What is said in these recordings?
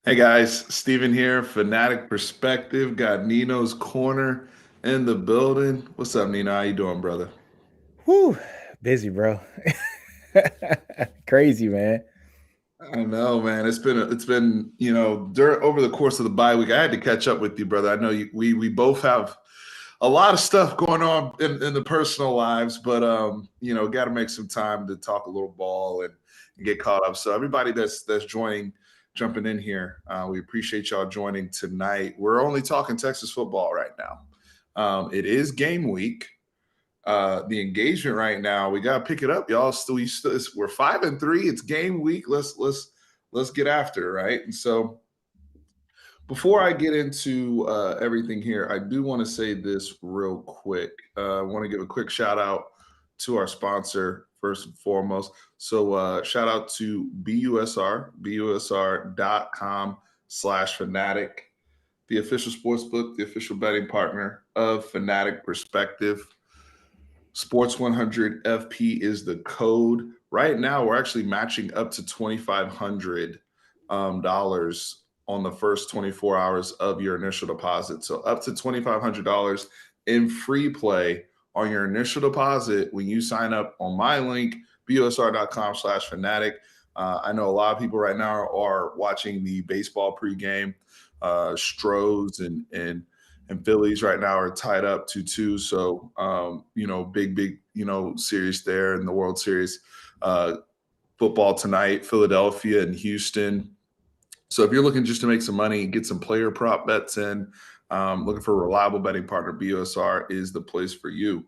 Hey guys, Steven here, Fanatic Perspective. Got Nino's Corner in the building. What's up, Nino? How you doing, brother? Whew, busy, bro. Crazy, man. I know, man. It's been over the course of the bye week. I had to catch up with you, brother. I know we both have a lot of stuff going on in the personal lives, but got to make some time to talk a little ball and get caught up. So everybody that's jumping in here, we appreciate y'all joining tonight. We're only talking Texas football right now. It is game week. The engagement right now, we gotta pick it up, y'all. We're 5-3. It's game week. Let's get after it, right? And so before I get into everything here, I do want to say this real quick. I want to give a quick shout out to our sponsor first and foremost. So shout out to busr.com/fanatic, the official sports book, the official betting partner of Fanatic Perspective. Sports 100 FP is the code. Right now, we're actually matching up to $2,500 on the first 24 hours of your initial deposit. So up to $2,500 in free play on your initial deposit when you sign up on my link, busr.com/fanatic. I know a lot of people right now are watching the baseball pregame. Stros and Phillies right now are tied up 2-2. So, big, series there in the World Series. Football tonight, Philadelphia and Houston. So if you're looking just to make some money, get some player prop bets in, looking for a reliable betting partner, BOSR is the place for you.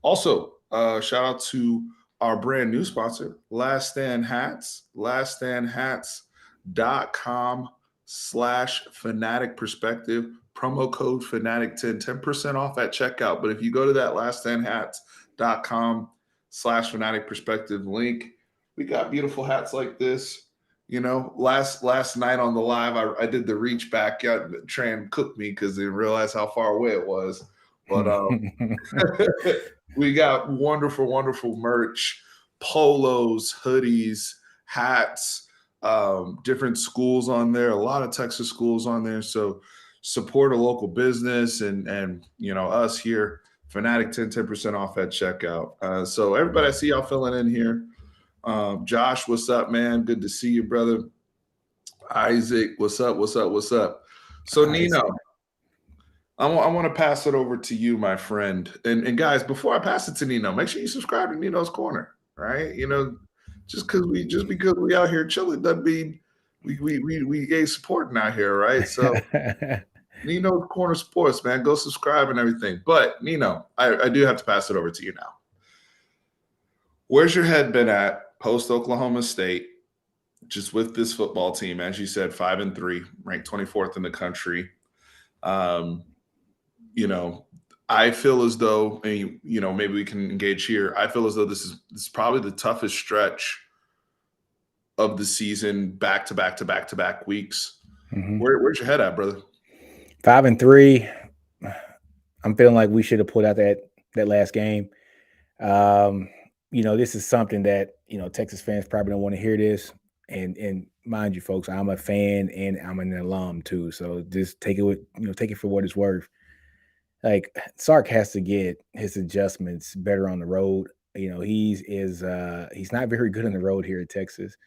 Also, shout out to our brand new sponsor, Last Stand Hats, laststandhats.com/fanatic perspective. Promo code Fanatic10, 10% off at checkout. But if you go to that laststandhats.com/fanatic perspective link, we got beautiful hats like this. Last night on the live, I did the reach back. Tran cooked me because they didn't realize how far away it was. But we got wonderful, wonderful merch, polos, hoodies, hats, different schools on there. A lot of Texas schools on there. So support a local business and us here. Fanatic 10% off at checkout. So everybody, I see y'all filling in here. Josh, what's up, man? Good to see you, brother. Isaac, what's up? What's up? What's up? So, Nino, Isaac. I want to pass it over to you, my friend. And guys, before I pass it to Nino, make sure you subscribe to Nino's Corner, right? Just because we out here chilling doesn't mean we ain't supporting out here, right? So Nino's Corner Sports, man, go subscribe and everything. But Nino, I do have to pass it over to you now. Where's your head been at post Oklahoma State? Just with this football team, as you said, 5-3, ranked 24th in the country. Um, you know, I feel as though, and, maybe we can engage here. I feel as though this is probably the toughest stretch of the season, back to back to back to back weeks. Where's your head at, brother? 5-3. I'm feeling like we should have pulled out that last game. This is something that Texas fans probably don't want to hear this. And mind you, folks, I'm a fan and I'm an alum too. So just take it for what it's worth. Like Sark has to get his adjustments better on the road. He's not very good on the road here at Texas.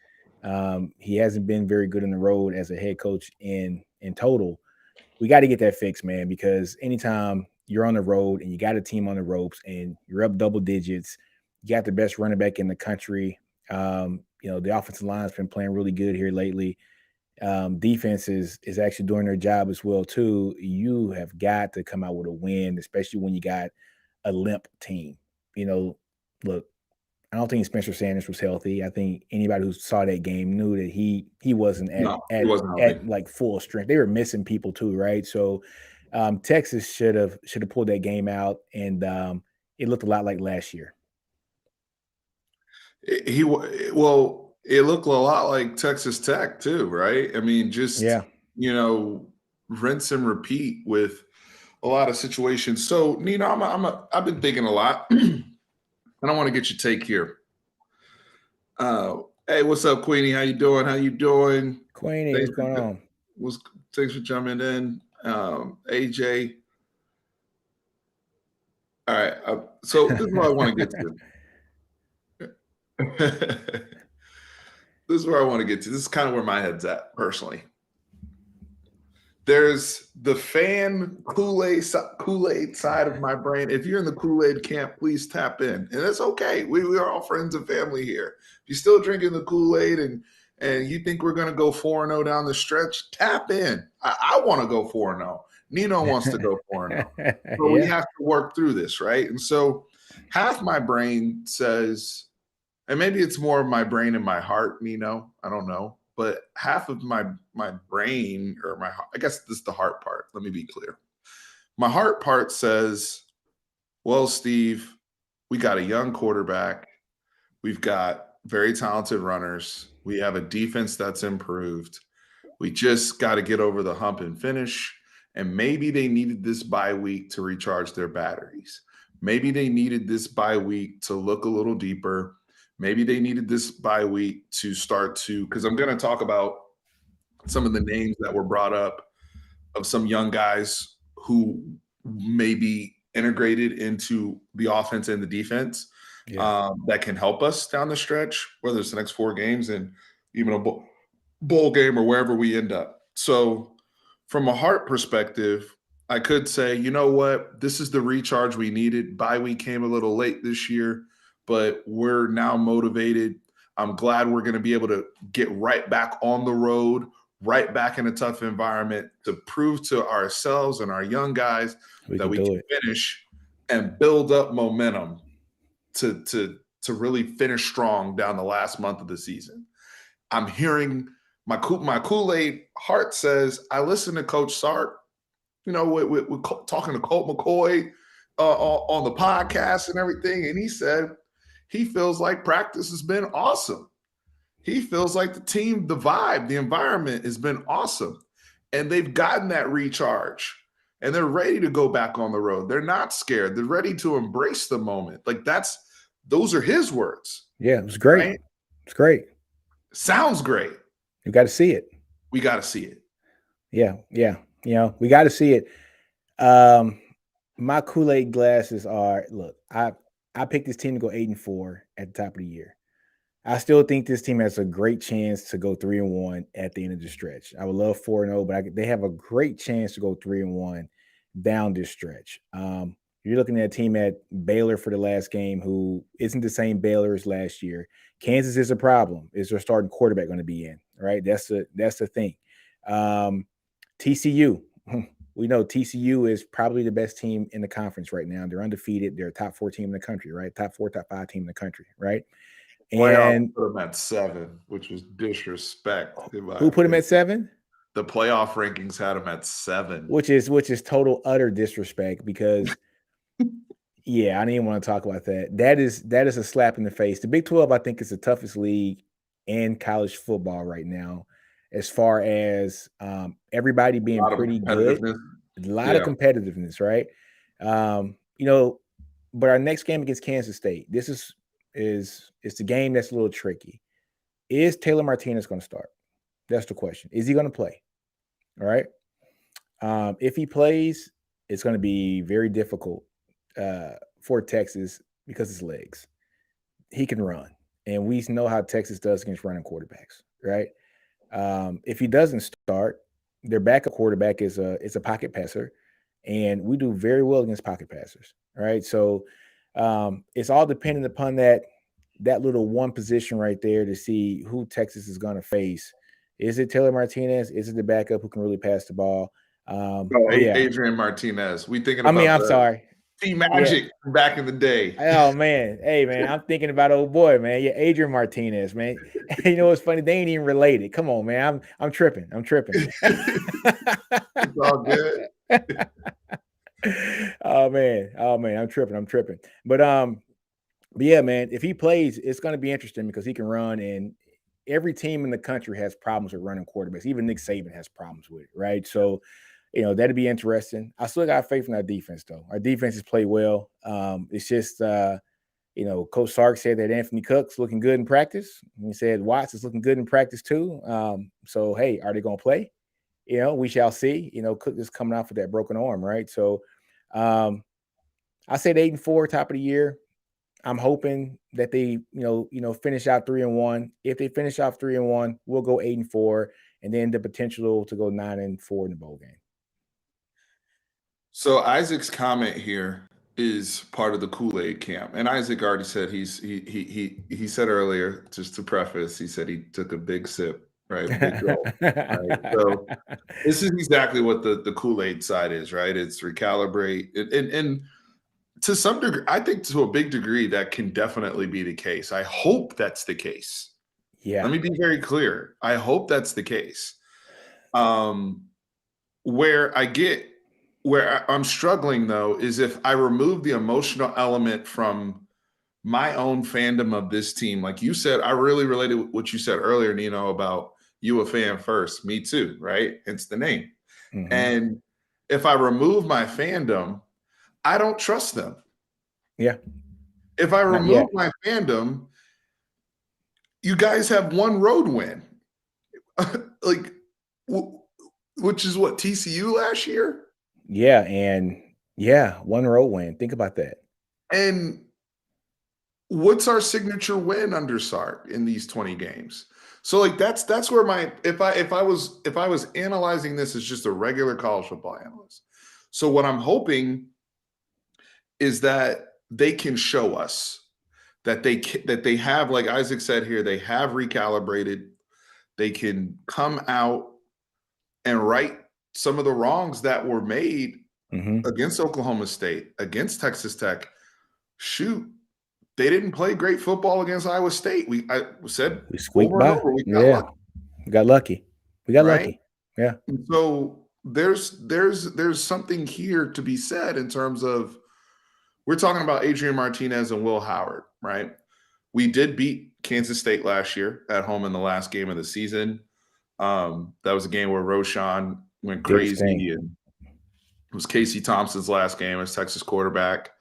He hasn't been very good on the road as a head coach in total. We got to get that fixed, man, because anytime you're on the road and you got a team on the ropes and you're up double digits, you got the best running back in the country. The offensive line has been playing really good here lately. Defense is actually doing their job as well too. You have got to come out with a win, especially when you got a limp team. Look, I don't think Spencer Sanders was healthy. I think anybody who saw that game knew that he wasn't at No, he wasn't at healthy. like full strength. They were missing people too, right? So Texas should have pulled that game out, and it looked a lot like last year. Well, it looked a lot like Texas Tech too, right? I mean, just Yeah. rinse and repeat with a lot of situations. So, Nino, I've been thinking a lot, and I want to get your take here. Hey, what's up, Queenie? How you doing? How you doing? Queenie, Thanks what's going for on? Thanks for jumping in, AJ. All right, so this is what I want to get to. This is where I want to get to. This is kind of where my head's at personally. There's the fan Kool-Aid side of my brain. If you're in the Kool-Aid camp, please tap in. And it's okay. We are all friends and family here. If you're still drinking the Kool-Aid and you think we're going to go 4-0 down the stretch, tap in. I want to go 4-0. Nino wants to go 4-0. But we have to work through this, right? And so half my brain says, and maybe it's more of my brain and my heart, Nino, I don't know. But half of my brain, or I guess this is the heart part. Let me be clear. My heart part says, well, Steve, we got a young quarterback. We've got very talented runners. We have a defense that's improved. We just got to get over the hump and finish. And maybe they needed this bye week to recharge their batteries. Maybe they needed this bye week to look a little deeper. Maybe they needed this bye week to start to, because I'm going to talk about some of the names that were brought up of some young guys who may be integrated into the offense and the defense that can help us down the stretch, whether it's the next 4 games and even a bowl game or wherever we end up. So from a heart perspective, I could say, you know what, this is the recharge we needed. Bye week came a little late this year, but we're now motivated. I'm glad we're going to be able to get right back on the road, right back in a tough environment to prove to ourselves and our young guys that we can finish and build up momentum to really finish strong down the last month of the season. I'm hearing my Kool-Aid heart says, I listen to Coach Sark, we're talking to Colt McCoy on the podcast and everything, and he said he feels like practice has been awesome. He feels like the team, the vibe, the environment has been awesome. And they've gotten that recharge. And they're ready to go back on the road. They're not scared. They're ready to embrace the moment. Like those are his words. Yeah, it was great. Right? It's great. Sounds great. You got to see it. We got to see it. Yeah. We got to see it. My Kool-Aid glasses are, look, I picked this team to go 8-4 at the top of the year. I still think this team has a great chance to go 3-1 at the end of the stretch. I would love 4-0, but they have a great chance to go 3-1 down this stretch. You're looking at a team at Baylor for the last game who isn't the same Baylor as last year. Kansas is a problem. Is their starting quarterback going to be in? Right? That's the thing. TCU. We know TCU is probably the best team in the conference right now. They're undefeated. They're a top 4 team in the country, right? Top 4, top 5 team in the country, right? And put them at 7, which was disrespect. Who put them at 7? The playoff rankings had them at 7, which is total utter disrespect because, I didn't even want to talk about that. That is a slap in the face. The Big 12, I think, is the toughest league in college football right now, as far as everybody being pretty good. A lot of competitiveness, right? But our next game against Kansas State, this is the game that's a little tricky. Is Taylor Martinez going to start? That's the question. Is he going to play? All right. If he plays, it's going to be very difficult for Texas because his legs. He can run, and we know how Texas does against running quarterbacks, right? If he doesn't start, their backup quarterback is a pocket passer, and we do very well against pocket passers. All right. So it's all dependent upon that little one position right there to see who Texas is going to face. Is it Taylor Martinez? Is it the backup who can really pass the ball? Adrian Martinez. We thinking about I'm sorry. T-Magic back in the day. Oh, man. Hey, man, I'm thinking about old boy, man. Yeah, Adrian Martinez, man. You know what's funny? They ain't even related. Come on, man. I'm tripping. It's all good. Oh man, I'm tripping. But yeah, man, if he plays, it's going to be interesting because he can run, and every team in the country has problems with running quarterbacks. Even Nick Saban has problems with it, right? So, that'd be interesting. I still got faith in our defense, though. Our defense has played well. It's just, Coach Sark said that Anthony Cook's looking good in practice. He said Watts is looking good in practice too. So, hey, are they going to play? we shall see. Cook is coming off with that broken arm, right? So, I said 8-4, top of the year. I'm hoping that they, finish out 3-1. If they finish off 3-1, we'll go 8-4, and then the potential to go 9-4 in the bowl game. So Isaac's comment here is part of the Kool-Aid camp, and Isaac already said he said earlier, just to preface, he said he took a big sip, right? Big gulp. Right? So this is exactly what the Kool-Aid side is, right? It's recalibrate, and to some degree, I think to a big degree, that can definitely be the case. I hope that's the case. Yeah. Let me be very clear. I hope that's the case. Where I'm struggling, though, is if I remove the emotional element from my own fandom of this team. Like you said, I really related with what you said earlier, Nino, about you a fan first. Me too, right? It's the name. Mhm. And if I remove my fandom, I don't trust them. Yeah. If I Not yet. remove my fandom, you guys have one road win. Like, which is what, TCU last year? Yeah, and one road win. Think about that. And what's our signature win under Sark in these 20 games? So like that's where my if I was analyzing this as just a regular college football analyst. So what I'm hoping is that they can show us that they have, like Isaac said here, they have recalibrated. They can come out and right some of the wrongs that were made against Oklahoma State, against Texas Tech. Shoot, they didn't play great football against Iowa State. I said we squeaked over by. and over, we got lucky. We got right? lucky. Yeah. And so there's something here to be said in terms of, we're talking about Adrian Martinez and Will Howard, right? We did beat Kansas State last year at home in the last game of the season. That was a game where Roshan went crazy, and it was Casey Thompson's last game as Texas quarterback.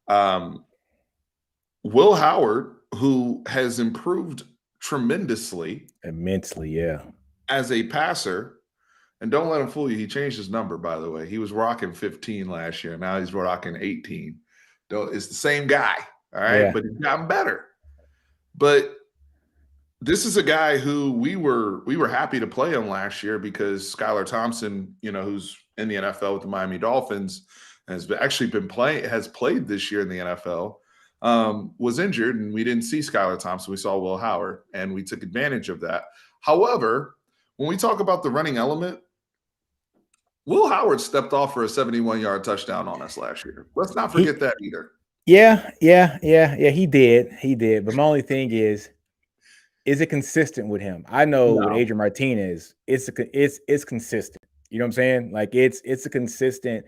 Will Howard, who has improved tremendously, immensely, yeah, as a passer, and don't let him fool you, he changed his number, by the way. He was rocking 15 last year. Now he's rocking 18. It's the same guy, all right? Yeah. But he's gotten better. But this is a guy who we were happy to play him last year because Skylar Thompson, who's in the NFL with the Miami Dolphins, has played this year in the NFL, was injured, and we didn't see Skylar Thompson. We saw Will Howard, and we took advantage of that. However, when we talk about the running element, Will Howard stepped off for a 71-yard touchdown on us last year. Let's not forget that either. Yeah, he did. But my only thing is it consistent with him? I know with Adrian Martinez, it's consistent. You know what I'm saying? Like it's a consistent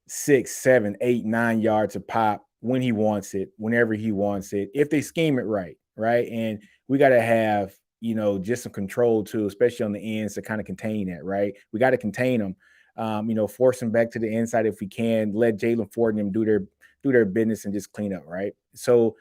6, 7, 8, 9 yards a pop when he wants it, whenever he wants it, if they scheme it right. And we got to have, just some control too, especially on the ends to kind of contain that, right? We got to contain them, force them back to the inside if we can, let Jalen Ford and them do their business and just clean up, right? So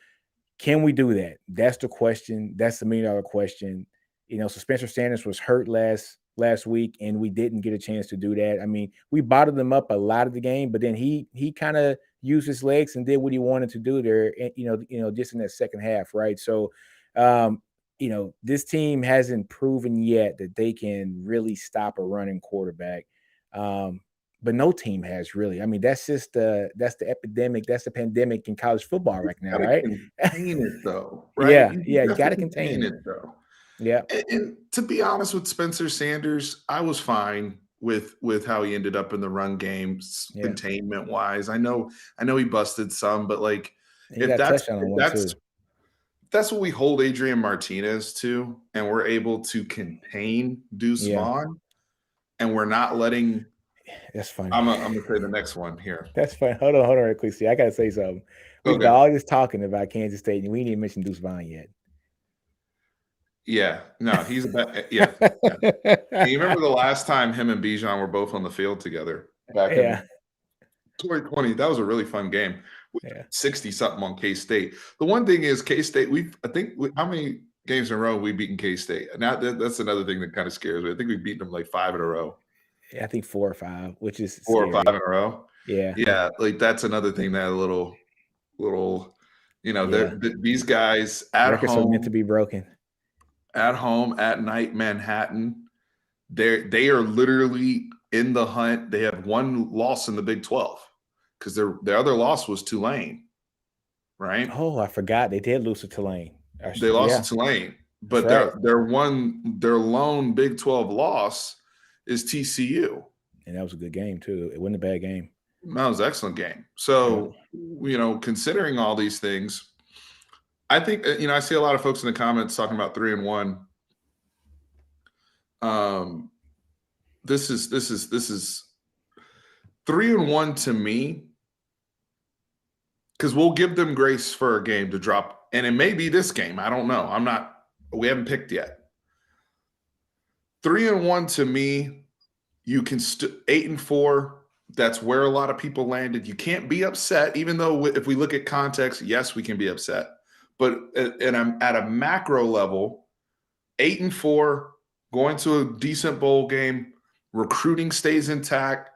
can we do that? That's the question. That's the $1 million question. So Spencer Sanders was hurt last week, and we didn't get a chance to do that. I mean, we bottled him up a lot of the game, but then he kind of used his legs and did what he wanted to do there, just in that second half, right? So, this team hasn't proven yet that they can really stop a running quarterback. But no team has really. I mean, that's the epidemic, that's the pandemic in college football right now, right? Contain it though, right? Yeah, you got to contain it though. Yeah. And to be honest with Spencer Sanders, I was fine with how he ended up in the run game, containment wise. I know he busted some, but like if that's what we hold Adrian Martinez to, and we're able to contain Deuce Vaughn, and we're not letting. That's funny. I'm gonna say the next one here. That's funny. Hold on real quick. See, I gotta say something. We've been all just talking about Kansas State, and we didn't mention Deuce Vaughn yet. Yeah, no, he's yeah. You remember the last time him and Bijan were both on the field together back in 2020? That was a really fun game. 60-something on K-State. The one thing is K-State, how many games in a row have we beaten K-State? Now that's another thing that kind of scares me. I think we've beaten them like 5 in a row. I think 4 or 5, which is 4 or 5 scary. in a row. Yeah, Yeah, like that's another thing that a little, yeah. these guys Records are meant to be broken. at home at night, Manhattan. They are literally in the hunt. They have one loss in the Big 12 because their other loss was Tulane, right? Oh, I forgot they did lose to Tulane. They lost Yeah, to Tulane, that's but right. their lone Big 12 loss is TCU. And that was a good game too. It wasn't a bad game. That was an excellent game. Yeah. So, considering all these things, I think I see a lot of folks in the comments talking about 3-1. This is 3-1 to me, because we'll give them grace for a game to drop, and it may be this game. I don't know. We haven't picked yet. 3-1 to me, you can 8-4. That's where a lot of people landed. You can't be upset, even though if we look at context, yes, we can be upset. But at a macro level, 8-4, going to a decent bowl game, recruiting stays intact,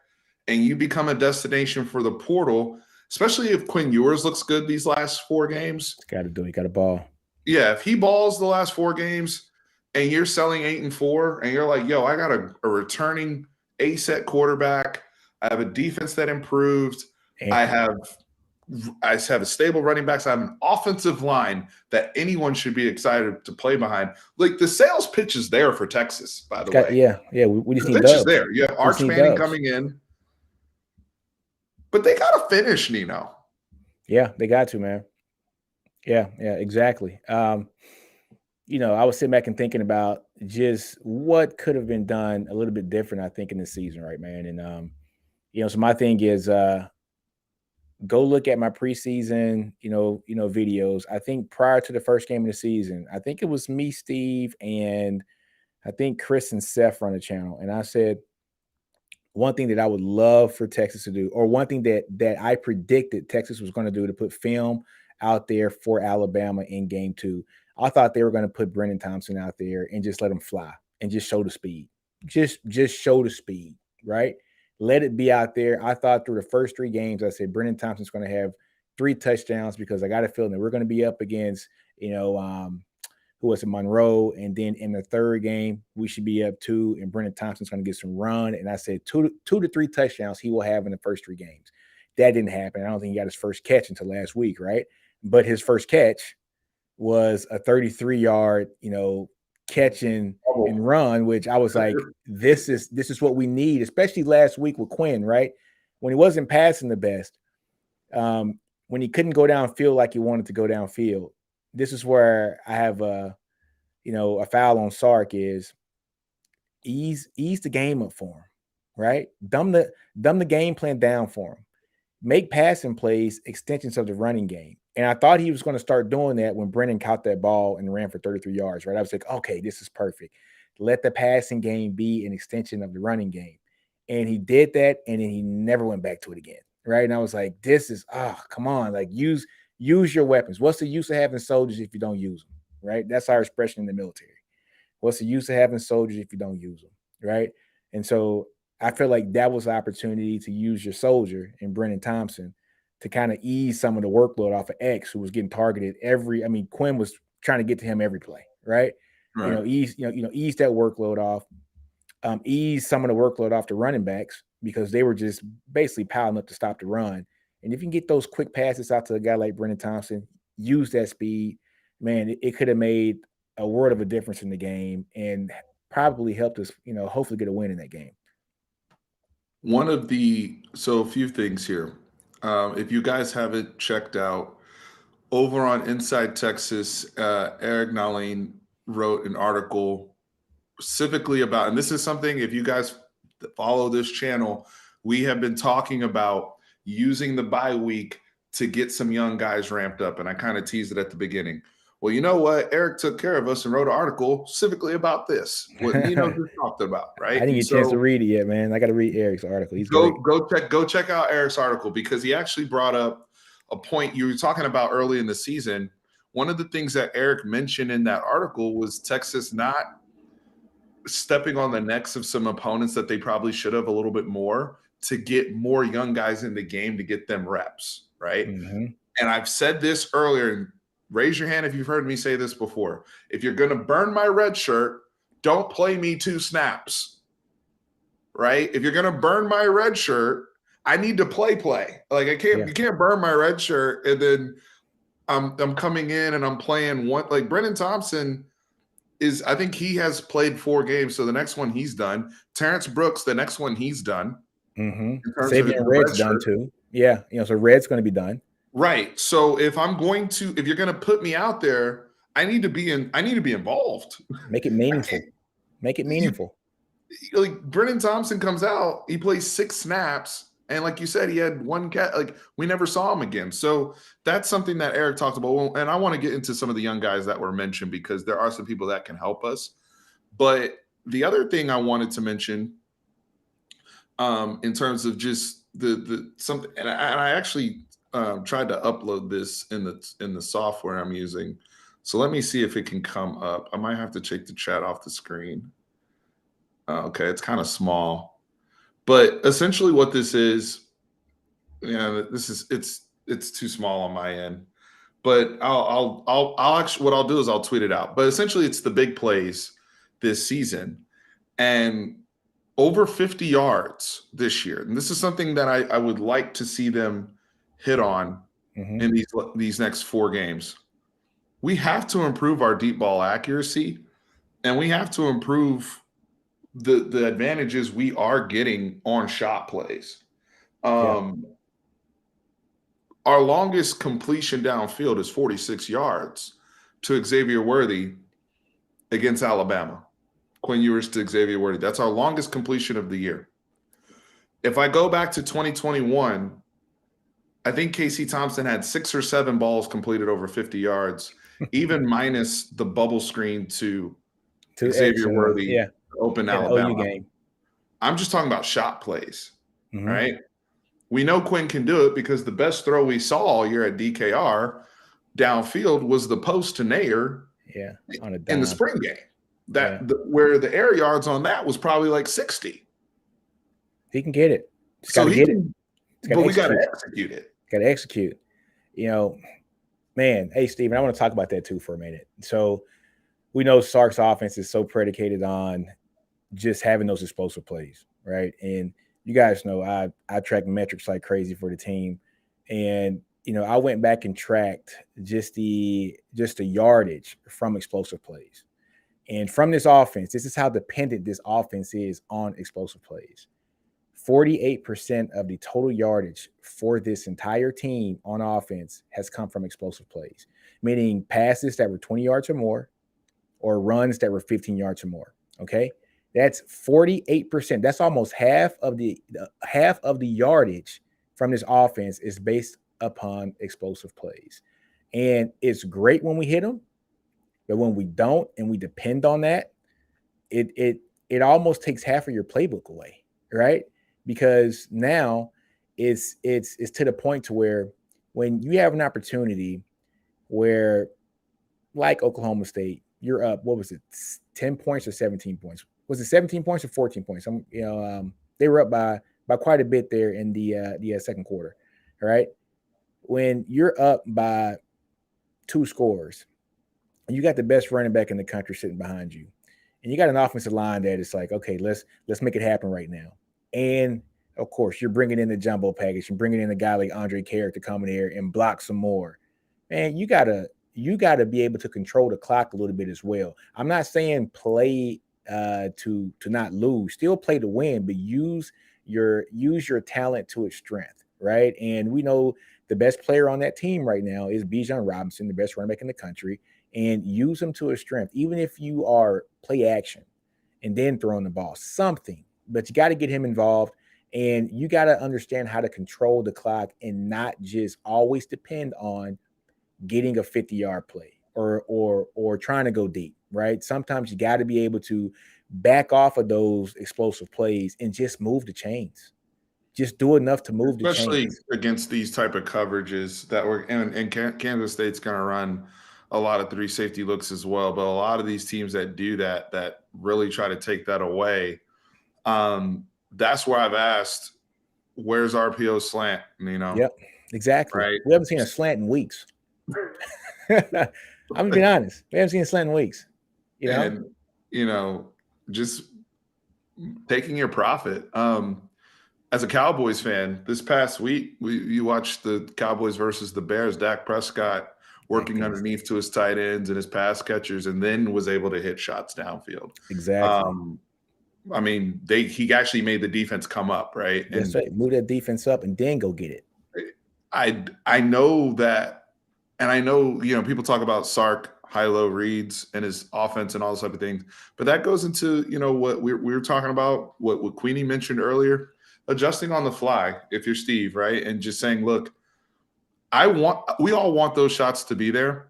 and you become a destination for the portal, especially if Quinn Ewers looks good these last 4 games. Got to do. He got a ball. Yeah, if he balls the last 4 games and you're selling 8-4 and you're like, yo, I got a returning A-set quarterback. I have a defense that improved. I have a stable running backs. I have an offensive line that anyone should be excited to play behind. Like, the sales pitch is there for Texas, by the way. Yeah. We just the need pitch dubs. is there. You have Arch Manning coming in. But they got to finish, Nino. Yeah, they got to, man. Yeah, exactly. I was sitting back and thinking about just what could have been done a little bit different, I think, in this season, right, man? And, so my thing is go look at my preseason, videos. I think prior to the first game of the season, I think it was me, Steve, and I think Chris and Seth run the channel. And I said, one thing that I would love for Texas to do, or one thing that I predicted Texas was going to do, to put film out there for Alabama in game 2. I thought they were going to put Brennan Thompson out there and just let him fly and just show the speed. Just show the speed, right? Let it be out there. I thought through the first 3 games, I said Brennan Thompson's going to have 3 touchdowns, because I got a feeling that we're going to be up against, who was it, Monroe, and then in the third game we should be up 2, and Brennan Thompson's going to get some run. And I said 2 to 3 touchdowns he will have in the first 3 games. That didn't happen. I don't think he got his first catch until last week, right? But his first catch was a 33-yard, catch and run, which I was like, this is what we need, especially last week with Quinn, right? When he wasn't passing the best, when he couldn't go downfield like he wanted to go downfield. This is where I have a foul on Sark, is ease the game up for him, right? Dumb the game plan down for him. Make passing plays extensions of the running game. And I thought he was going to start doing that when Brennan caught that ball and ran for 33 yards, right? I was like, okay, this is perfect. Let the passing game be an extension of the running game. And he did that, and then he never went back to it again, right? And I was like, this is, come on, like use your weapons. What's the use of having soldiers if you don't use them, right? That's our expression in the military. What's the use of having soldiers if you don't use them, right? And so I feel like that was the opportunity to use your soldier in Brennan Thompson to kind of ease some of the workload off of X, who was getting targeted Quinn was trying to get to him every play, right? Ease that workload off, ease some of the workload off the running backs, because they were just basically piling up to stop the run. And if you can get those quick passes out to a guy like Brennan Thompson, use that speed, man, it could have made a world of a difference in the game and probably helped us, hopefully get a win in that game. A few things here. If you guys haven't checked out, over on Inside Texas, Eric Naline wrote an article specifically about, and this is something, if you guys follow this channel, we have been talking about using the bye week to get some young guys ramped up. And I kind of teased it at the beginning. Well, you know what? Eric took care of us and wrote an article specifically about this, what Nino just talked about, right? I didn't get a chance to read it yet, man. I got to read Eric's article. He's go check out Eric's article, because he actually brought up a point you were talking about early in the season. One of the things that Eric mentioned in that article was Texas not stepping on the necks of some opponents that they probably should have a little bit more to get more young guys in the game to get them reps, right? Mm-hmm. And I've said this earlier, and raise your hand if you've heard me say this before. If you're going to burn my red shirt, don't play me 2 snaps, right? If you're going to burn my red shirt, I need to play. Like you can't burn my red shirt and then I'm coming in and I'm playing one. Like Brennan Thompson I think he has played 4 games, so the next one he's done. Terrence Brooks, the next one he's done. Mm-hmm. Savion Red's done too. Yeah, so Red's going to be done. Right. So if you're going to put me out there, I need to be involved. Make it meaningful. Make it meaningful. Like Brennan Thompson comes out, he plays 6 snaps, and like you said, he had 1 cat. Like we never saw him again. So that's something that Eric talked about. And I want to get into some of the young guys that were mentioned because there are some people that can help us. But the other thing I wanted to mention, in terms of just the something, and I actually tried to upload this in the software I'm using. So let me see if it can come up. I might have to take the chat off the screen. Okay, it's kind of small, but essentially what this is, it's too small on my end. But I'll actually, what I'll do is I'll tweet it out. But essentially, it's the big plays this season, and over 50 yards this year. And this is something that I would like to see them hit on in these next 4 games. We have to improve our deep ball accuracy, and we have to improve the advantages we are getting on shot plays. Our longest completion downfield is 46 yards to Xavier Worthy against Alabama. Quinn Ewers to Xavier Worthy. That's our longest completion of the year. If I go back to 2021, I think Casey Thompson had 6 or 7 balls completed over 50 yards, even minus the bubble screen to Xavier Worthy, open Alabama. OU game. I'm just talking about shot plays, right? We know Quinn can do it because the best throw we saw all year at DKR downfield was the post to Nair in the spring game. Where the air yards on that was probably like 60. He can get it. But we got to execute it. Got to execute. Man, hey, Steven, I want to talk about that too for a minute. So we know Sark's offense is so predicated on just having those explosive plays, right? And you guys know I track metrics like crazy for the team. And, I went back and tracked just the yardage from explosive plays. And from this offense, this is how dependent this offense is on explosive plays. 48% of the total yardage for this entire team on offense has come from explosive plays, meaning passes that were 20 yards or more or runs that were 15 yards or more. Okay. That's 48%. That's almost half of the yardage from this offense is based upon explosive plays. And it's great when we hit them, but when we don't and we depend on that, it almost takes half of your playbook away, right? Because now it's to the point to where when you have an opportunity where, like Oklahoma State, you're up, what was it, 10 points or 17 points? Was it 17 points or 14 points? They were up by quite a bit there in the second quarter, all right? When you're up by 2 scores, and you got the best running back in the country sitting behind you, and you got an offensive line that is like, okay, let's make it happen right now. And of course, you're bringing in the jumbo package and bringing in a guy like Andre Carrick to come in here and block some more. Man, you gotta be able to control the clock a little bit as well. I'm not saying play to not lose, still play to win, but use your talent to its strength, right? And we know the best player on that team right now is Bijan Robinson, the best running back in the country. And use him to his strength, even if you are play action and then throwing the ball, something. But you got to get him involved, and you got to understand how to control the clock and not just always depend on getting a 50-yard play or trying to go deep, right? Sometimes you got to be able to back off of those explosive plays and just move the chains. Just do enough to move the chains. Especially against these type of coverages that were – and Kansas State's going to run – a lot of 3 safety looks as well, but a lot of these teams that do that really try to take that away. That's where I've asked, where's RPO slant? Yep, exactly. Right? We haven't seen a slant in weeks. I'm being honest. We haven't seen a slant in weeks. And just taking your profit. As a Cowboys fan, this past week, you watched the Cowboys versus the Bears. Dak Prescott working underneath to his tight ends and his pass catchers, and then was able to hit shots downfield. Exactly. I mean, he actually made the defense come up, right? That's right. Move that defense up and then go get it. I know that, and I know, people talk about Sark, high-low reads and his offense and all those type of things, but that goes into, what we were talking about, what Queenie mentioned earlier, adjusting on the fly if you're Steve, right? And just saying, look, we all want those shots to be there,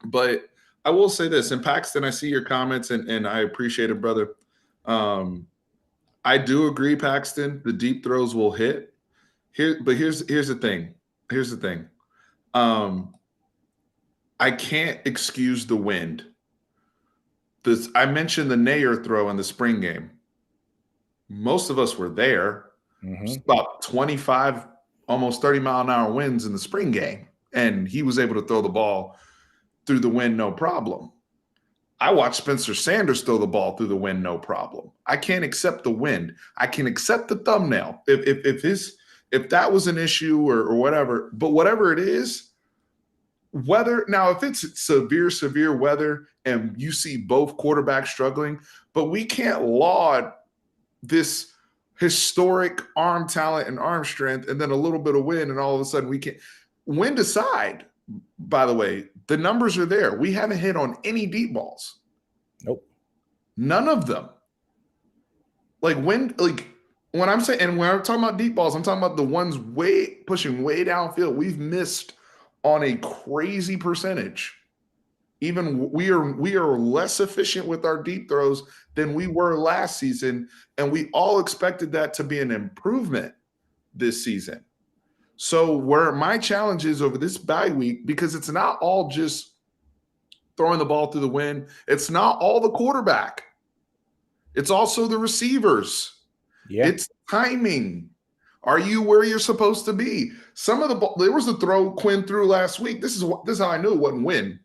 but I will say this, and Paxton, I see your comments and I appreciate it, brother. I do agree, Paxton, the deep throws will hit. But here's the thing. Here's the thing. I can't excuse the wind. I mentioned the Nair throw in the spring game. Most of us were there. About 25, almost 30-mile-an-hour winds in the spring game, and he was able to throw the ball through the wind, no problem. I watched Spencer Sanders throw the ball through the wind, no problem. I can't accept the wind. I can accept the thumbnail if that was an issue or whatever. But whatever it is, if it's severe weather and you see both quarterbacks struggling, but we can't laud this historic arm talent and arm strength and then a little bit of wind and all of a sudden we can't. Wind aside, by the way, the numbers are there. We haven't hit on any deep balls. Nope. None of them. When I'm talking about deep balls, I'm talking about the ones pushing way downfield. We've missed on a crazy percentage. Even we are less efficient with our deep throws than we were last season, and we all expected that to be an improvement this season. So where my challenge is over this bye week, because it's not all just throwing the ball through the wind. It's not all the quarterback. It's also the receivers. Yeah. It's timing. Are you where you're supposed to be? There was a throw Quinn threw last week. This is how I knew it wasn't wind.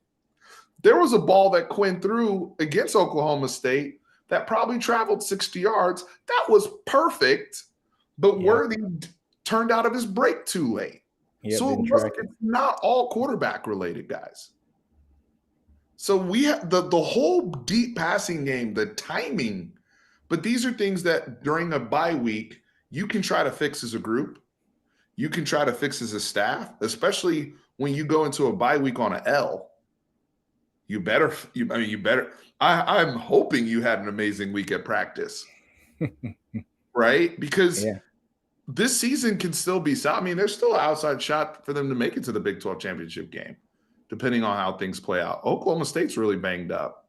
There was a ball that Quinn threw against Oklahoma State that probably traveled 60 yards. That was perfect, but Worthy turned out of his break too late. So it's not all quarterback related, guys. So we have the whole deep passing game, the timing, but these are things that during a bye week, you can try to fix as a group. You can try to fix as a staff, especially when you go into a bye week on an L. I'm hoping you had an amazing week at practice, right? Because this season can still be, there's still an outside shot for them to make it to the Big 12 championship game, depending on how things play out. Oklahoma State's really banged up.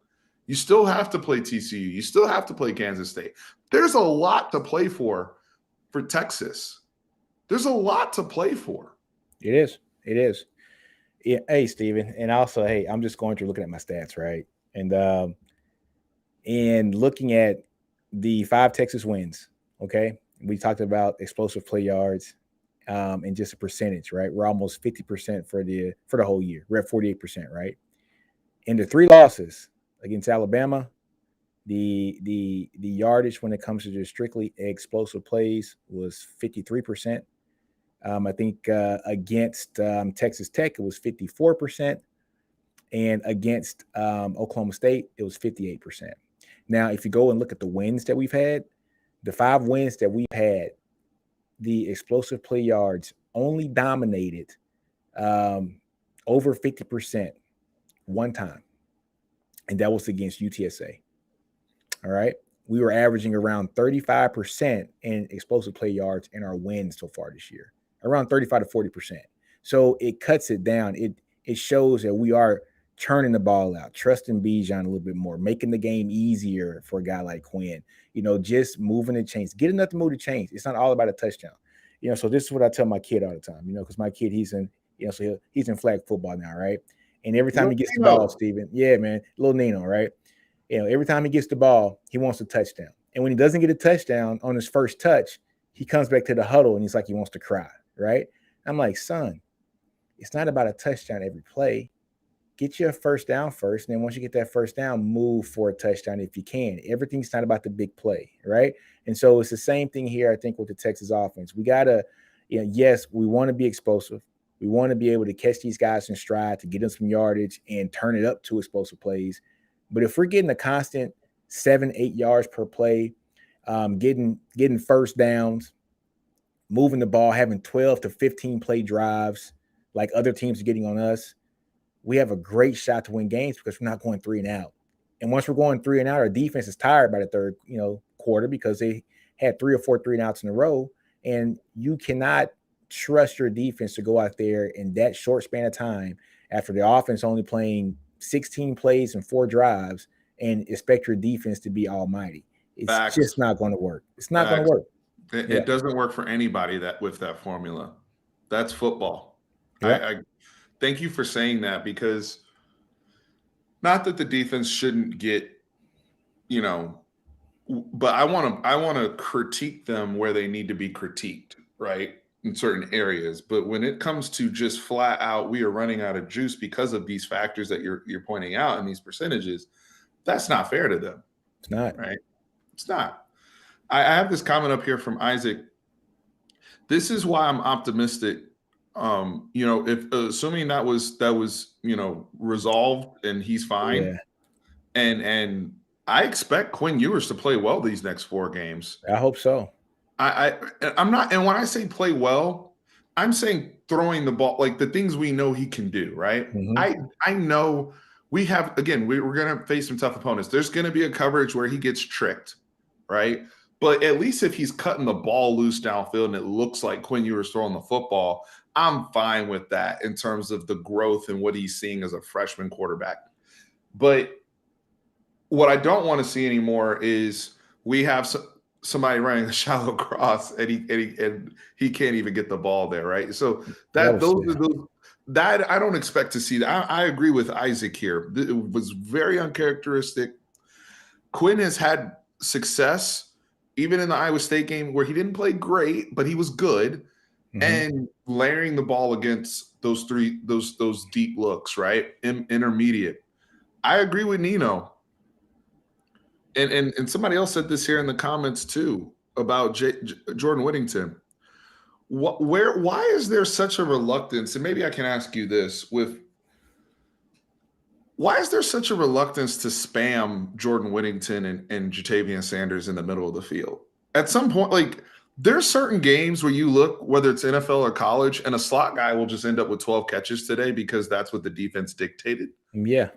You still have to play TCU. You still have to play Kansas State. There's a lot to play for Texas. There's a lot to play for. It is. Yeah. Hey, Steven. And also, I'm just going through looking at my stats, right? And looking at the 5 Texas wins, okay? We talked about explosive play yards and just a percentage, right? We're almost 50% for the whole year. We're at 48%, right? In the 3 losses against Alabama, the yardage when it comes to just strictly explosive plays was 53%. I think against Texas Tech, it was 54%. And against Oklahoma State, it was 58%. Now, if you go and look at the wins that we've had, the 5 wins that we've had, the explosive play yards only dominated over 50% one time. And that was against UTSA. All right. We were averaging around 35% in explosive play yards in our wins so far this year, around 35 to 40%. So it cuts it down. It shows that we are turning the ball out, trusting Bijan a little bit more, making the game easier for a guy like Quinn, just moving the chains, get enough to move the chains. It's not all about a touchdown, so this is what I tell my kid all the time, because my kid, he's in flag football now. Right. And every time he gets the ball, Steven, little Nino, right. Every time he gets the ball, he wants a touchdown. And when he doesn't get a touchdown on his first touch, he comes back to the huddle and he's like he wants to cry, right? I'm like, son, it's not about a touchdown every play. Get your first down first, and then once you get that first down, move for a touchdown if you can. Everything's not about the big play, right? And so it's the same thing here, I think, with the Texas offense. We got to, yes, we want to be explosive. We want to be able to catch these guys in stride to get them some yardage and turn it up to explosive plays. But if we're getting a constant 7-8 yards per play, getting first downs, moving the ball, having 12 to 15 play drives like other teams are getting on us, we have a great shot to win games because we're not going 3 and out. And once we're going 3 and out, our defense is tired by the third, quarter because they had 3 or 4 3 and outs in a row. And you cannot trust your defense to go out there in that short span of time after the offense only playing 16 plays and 4 drives and expect your defense to be almighty. It's just not going to work. It's not going to work. It doesn't work for anybody with that formula. That's football. Yeah. I thank you for saying that, because not that the defense shouldn't get, but I want to critique them where they need to be critiqued, right? In certain areas. But when it comes to just flat out, we are running out of juice because of these factors that you're pointing out and these percentages, that's not fair to them. It's not. Right? It's not. I have this comment up here from Isaac. This is why I'm optimistic. If assuming that was resolved and he's fine, and I expect Quinn Ewers to play well these next 4 games. I hope so. I'm not, and when I say play well, I'm saying throwing the ball, like the things we know he can do, right? Mm-hmm. I know we have, again, we're going to face some tough opponents. There's going to be a coverage where he gets tricked, right? But at least if he's cutting the ball loose downfield and it looks like Quinn Ewers throwing the football, I'm fine with that in terms of the growth and what he's seeing as a freshman quarterback. But what I don't want to see anymore is we have somebody running a shallow cross and he can't even get the ball there, right? So that I don't expect to see that. I agree with Isaac here. It was very uncharacteristic. Quinn has had success even in the Iowa State game where he didn't play great, but he was good. Mm-hmm. And layering the ball against those deep looks, right? Intermediate. I agree with Nino. And somebody else said this here in the comments too about Jordan Whittington. Why is there such a reluctance? And maybe I can ask you this: why is there such a reluctance to spam Jordan Whittington and Jatavian Sanders in the middle of the field? At some point, like, there's certain games where you look, whether it's NFL or college, and a slot guy will just end up with 12 catches today because that's what the defense dictated. Yeah.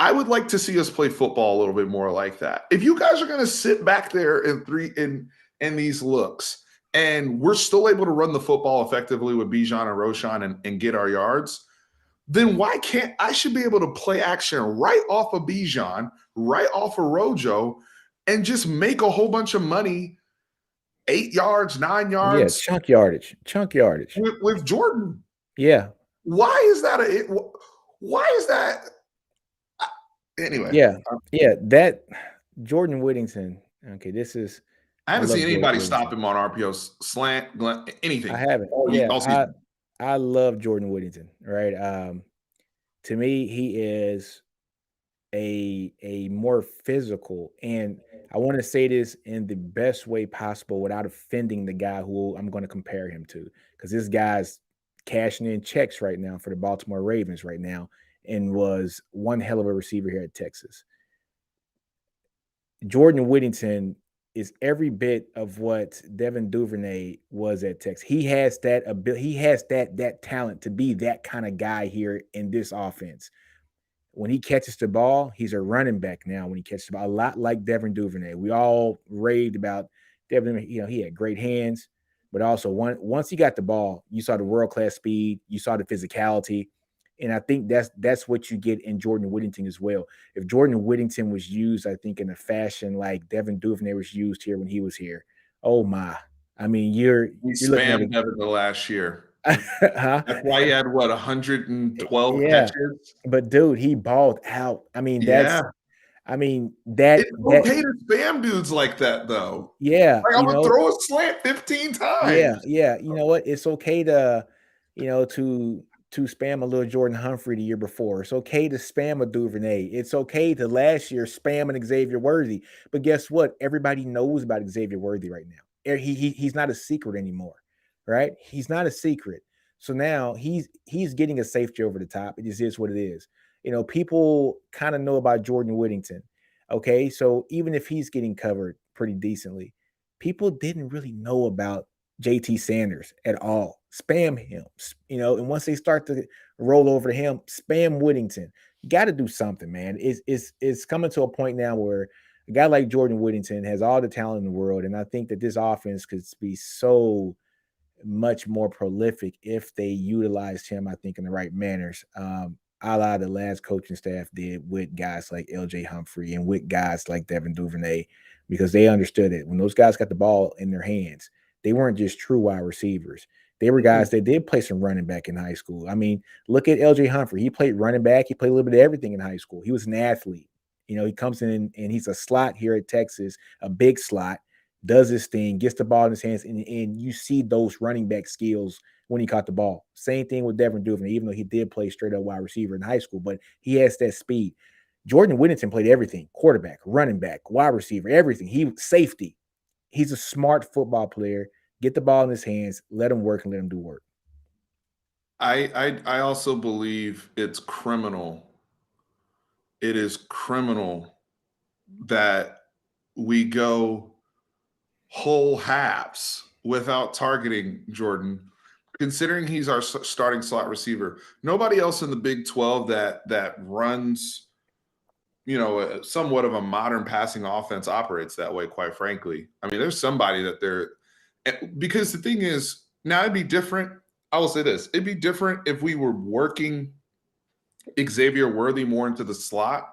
I would like to see us play football a little bit more like that. If you guys are going to sit back there in these looks and we're still able to run the football effectively with Bijan and Roshan and get our yards, then why can't I should be able to play action right off of Bijan, right off of Rojo, and just make a whole bunch of money, 8 yards, 9 yards. Yeah, chunk yardage. With Jordan. Yeah. Why is that? Anyway. Yeah. That Jordan Whittington. Okay, this is. I haven't seen anybody stop him on RPO, slant, anything. I haven't. I love Jordan Whittington, right? To me, he is a more physical, and I want to say this in the best way possible without offending the guy who I'm going to compare him to, because this guy's cashing in checks right now for the Baltimore Ravens right now and was one hell of a receiver here at Texas. Jordan Whittington is every bit of what Devin Duvernay was at Texas. He has that ability. He has that talent to be that kind of guy here in this offense. When he catches the ball, he's a running back now. When he catches the ball, a lot like Devin Duvernay. We all raved about Devin. He had great hands, but also once he got the ball, you saw the world-class speed, you saw the physicality, and I think that's what you get in Jordan Whittington as well. If Jordan Whittington was used, I think, in a fashion like Devin Duvernay was used here when he was here, oh my! I mean, we spammed Devin the last year. Huh? That's why he had 112 catches. But dude, he balled out. I mean, I mean, It's okay to spam dudes like that, though. yeah, Like, I'm gonna throw a slant 15 yeah, times. yeah. You know what? It's okay to, to spam a little Jordan Humphrey the year before. It's okay to spam a Duvernay. It's okay to last year spam an Xavier Worthy. But guess what? Everybody knows about Xavier Worthy right now. He's not a secret anymore, right? He's not a secret. So now he's getting a safety over the top. It just is what it is. People kind of know about Jordan Whittington. Okay, so even if he's getting covered pretty decently, people didn't really know about JT Sanders at all. Spam him, and once they start to roll over to him, spam Whittington. You got to do something, man. It's coming to a point now where a guy like Jordan Whittington has all the talent in the world, and I think that this offense could be so much more prolific if they utilized him, I think, in the right manners. A la the last coaching staff did with guys like LJ Humphrey and with guys like Devin Duvernay, because they understood it. When those guys got the ball in their hands, they weren't just true wide receivers. They were guys that did play some running back in high school. I mean, look at LJ Humphrey. He played running back. He played a little bit of everything in high school. He was an athlete. He comes in and he's a slot here at Texas, a big slot, does his thing, gets the ball in his hands, and you see those running back skills when he caught the ball. Same thing with Devin Duvernay, even though he did play straight up wide receiver in high school, but he has that speed. Jordan Whittington played everything: quarterback, running back, wide receiver, everything. He safety. He's a smart football player. Get the ball in his hands, let him work, and let him do work. I also believe it's criminal. It is criminal that we go whole halves without targeting Jordan, considering he's our starting slot receiver. Nobody else in the Big 12 that runs, somewhat of a modern passing offense operates that way, quite frankly. I mean, there's somebody that they're because the thing is, now it'd be different. I will say this: it'd be different if we were working Xavier Worthy more into the slot,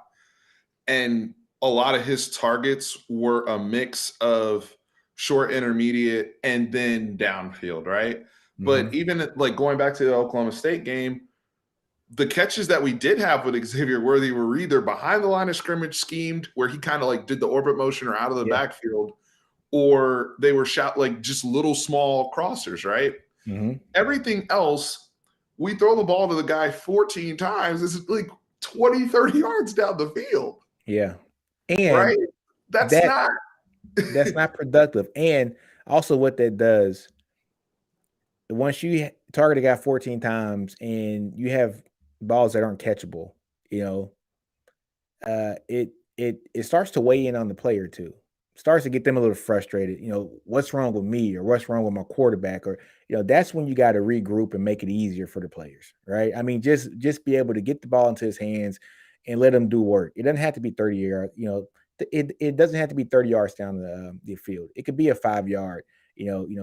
and a lot of his targets were a mix of short, intermediate, and then downfield, right? But even like going back to the Oklahoma State game, the catches that we did have with Xavier Worthy were either behind the line of scrimmage schemed, where he kind of like did the orbit motion or out of the backfield, or they were shot like just little small crossers, right? Everything else, we throw the ball to the guy 14 times. This is like 20, 30 yards down the field. Yeah. And right? That's not productive. And also what that does, once you target a guy 14 times and you have balls that aren't catchable, it starts to weigh in on the player too. Starts to get them a little frustrated. What's wrong with me, or what's wrong with my quarterback, or that's when you got to regroup and make it easier for the players, right? I mean, just be able to get the ball into his hands and let him do work. It doesn't have to be 30 yards. It doesn't have to be 30 yards down the field. It could be a 5-yard,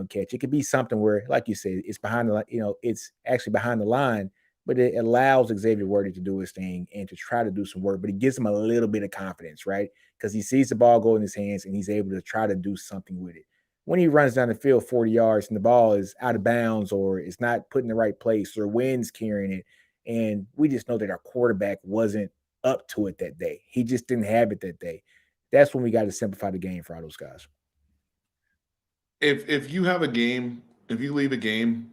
catch. It could be something where, like you said, it's behind the, it's actually behind the line, but it allows Xavier Worthy to do his thing and to try to do some work, but it gives him a little bit of confidence, right? Because he sees the ball go in his hands and he's able to try to do something with it. When he runs down the field 40 yards and the ball is out of bounds, or it's not put in the right place, or wind's carrying it, and we just know that our quarterback wasn't up to it that day. He just didn't have it that day. That's when we got to simplify the game for all those guys. If you have a game, if you leave a game,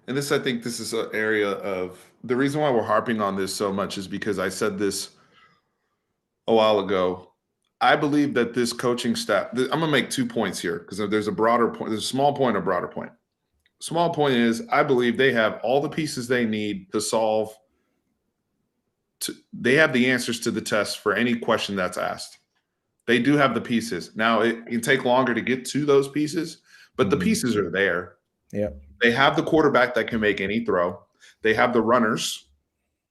and I think this is an area of the reason why we're harping on this so much is because I said this a while ago. I believe that this coaching staff, I'm going to make 2 points here because there's a broader point. There's a small point, a broader point. Small point is I believe they have all the pieces they need to solve. They have the answers to the test for any question that's asked. They do have the pieces. Now, it can take longer to get to those pieces, but the pieces are there. Yeah. They have the quarterback that can make any throw. They have the runners.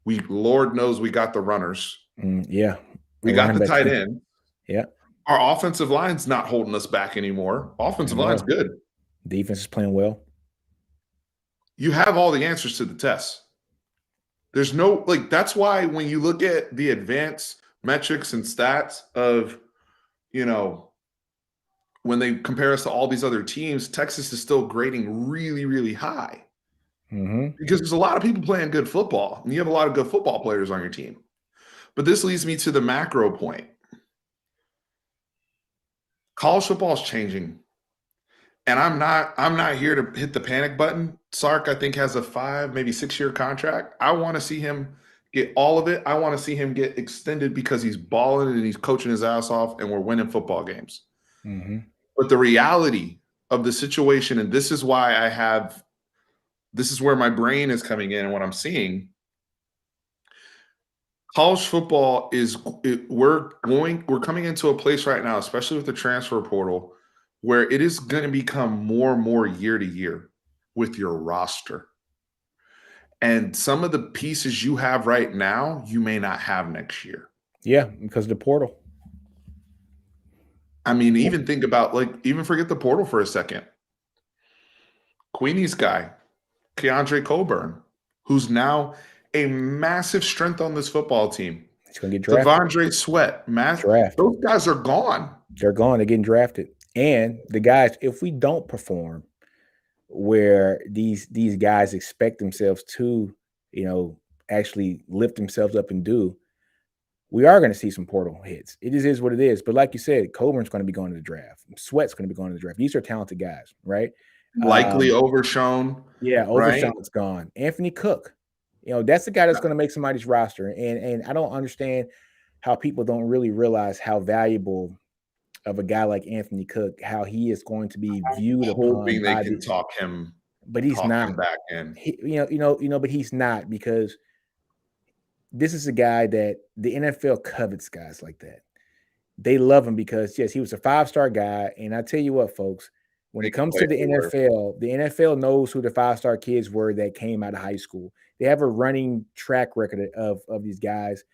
Lord knows we got the runners. Yeah. We got the tight end. Yeah. Our offensive line's not holding us back anymore. Offensive line's good. Defense is playing well. You have all the answers to the test. There's no, that's why when you look at the advanced metrics and stats of, when they compare us to all these other teams, Texas is still grading really, really high. Because there's a lot of people playing good football, and you have a lot of good football players on your team. But this leads me to the macro point. college football is changing. And I'm not here to hit the panic button. Sark, I think, has a 5, maybe 6-year contract. I want to see him get all of it. I want to see him get extended because he's balling and he's coaching his ass off and we're winning football games. Mm-hmm. But the reality of the situation, and this is why this is where my brain is coming in and what I'm seeing. College football we're coming into a place right now, especially with the transfer portal, where it is going to become more and more year to year with your roster. And some of the pieces you have right now, you may not have next year. Yeah, because of the portal. I mean, even think about, even forget the portal for a second. Queenie's guy, Keandre Coburn, who's now a massive strength on this football team. He's going to get drafted. Devondre Sweat, those guys are gone. They're gone. They're getting drafted. And the guys, if we don't perform where these guys expect themselves to, actually lift themselves up and do, we are going to see some portal hits. It is what it is. But like you said, Coburn's going to be going to the draft. Sweat's going to be going to the draft. These are talented guys, right? Likely Overshown. Yeah, Overshown's gone. Anthony Cook, that's the guy that's going to make somebody's roster. And I don't understand how people don't really realize how valuable of a guy like Anthony Cook, how he is going to be viewed upon. Hoping they can talk him, but he's not back in. But he's not, because this is a guy that the NFL covets guys like that. They love him because, yes, he was a 5-star guy. And I tell you what, folks, when it comes to the NFL knows who the 5-star kids were that came out of high school. They have a running track record of these guys.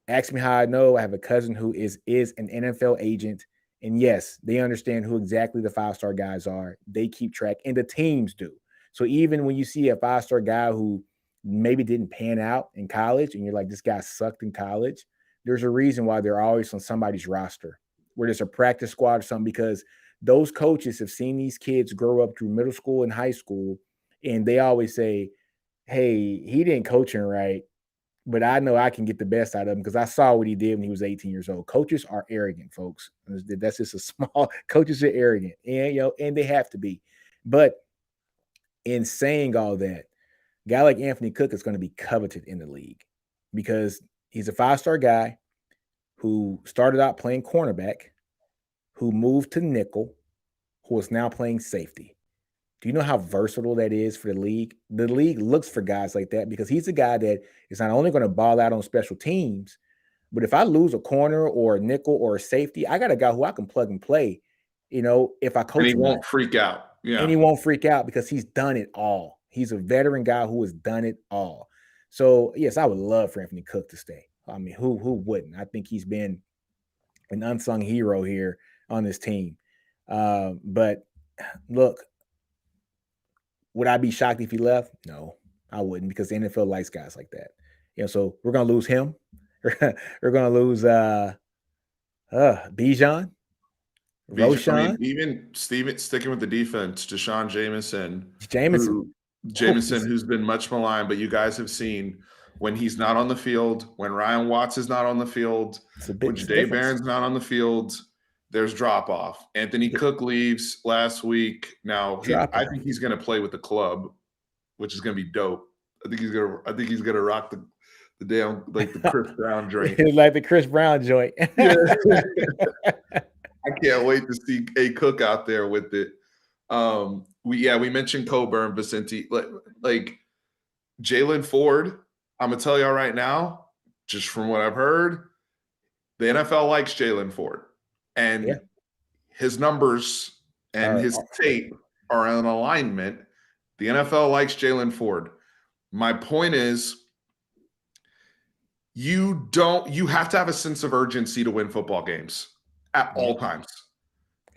Ask me how I know. I have a cousin who is an NFL agent. And yes, they understand who exactly the 5-star guys are. They keep track, and the teams do. So even when you see a 5-star guy who maybe didn't pan out in college and you're like, this guy sucked in college, there's a reason why they're always on somebody's roster, where there's a practice squad or something, because those coaches have seen these kids grow up through middle school and high school. And they always say, hey, he didn't coach him right, but I know I can get the best out of him because I saw what he did when he was 18 years old. Coaches are arrogant, folks. That's just a small – coaches are arrogant, and and they have to be. But in saying all that, a guy like Anthony Cook is going to be coveted in the league because he's a 5-star guy who started out playing cornerback, who moved to nickel, who is now playing safety. Do you know how versatile that is for the league? The league looks for guys like that because he's a guy that is not only going to ball out on special teams, but if I lose a corner or a nickel or a safety, I got a guy who I can plug and play, if I coach him. And he won't freak out. Yeah. And he won't freak out because he's done it all. He's a veteran guy who has done it all. So, yes, I would love for Anthony Cook to stay. I mean, who wouldn't? I think he's been an unsung hero here on this team. But look, would I be shocked if he left? No, I wouldn't, because the NFL likes guys like that. So we're going to lose him. We're going to lose Bijan, Roshan. Even Steven, sticking with the defense, Deshaun Jameson, who's been much maligned, but you guys have seen when he's not on the field, when Ryan Watts is not on the field, when Jadae Barron's not on the field, there's drop-off. Anthony Cook leaves last week. Now, I think he's going to play with the club, which is going to be dope. I think he's going to rock the damn, like the Chris Brown joint. Like the Chris Brown joint. Yeah. I can't wait to see a Cook out there with it. We mentioned Coburn, Vicente. Like Jalen Ford, I'm going to tell y'all right now, just from what I've heard, the NFL likes Jalen Ford. And his numbers and his tape are in alignment. The NFL likes Jalen Ford. My point is, you have to have a sense of urgency to win football games at all times.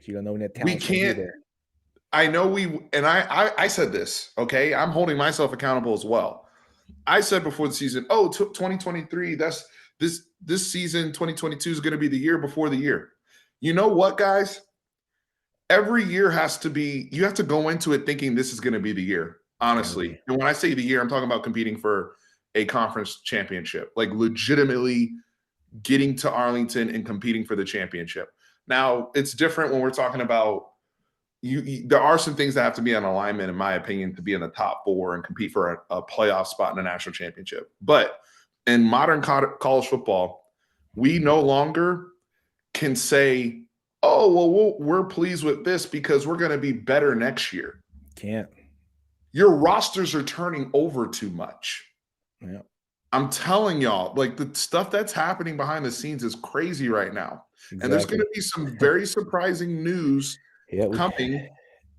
You don't know when that talent's going to be there. I know I said this, okay? I'm holding myself accountable as well. I said before the season, 2023, that's this season, 2022 is going to be the year before the year. You know what, guys? Every year you have to go into it thinking this is going to be the year, honestly. And when I say the year, I'm talking about competing for a conference championship, like legitimately getting to Arlington and competing for the championship. Now, it's different when we're talking about there are some things that have to be on alignment, in my opinion, to be in the top 4 and compete for a playoff spot in a national championship. But in modern college football, we no longer can say, oh, well, we're pleased with this because we're going to be better next year. Can't. Your rosters are turning over too much. Yeah. I'm telling y'all, like, the stuff that's happening behind the scenes is crazy right now. Exactly. And there's going to be some very surprising news coming.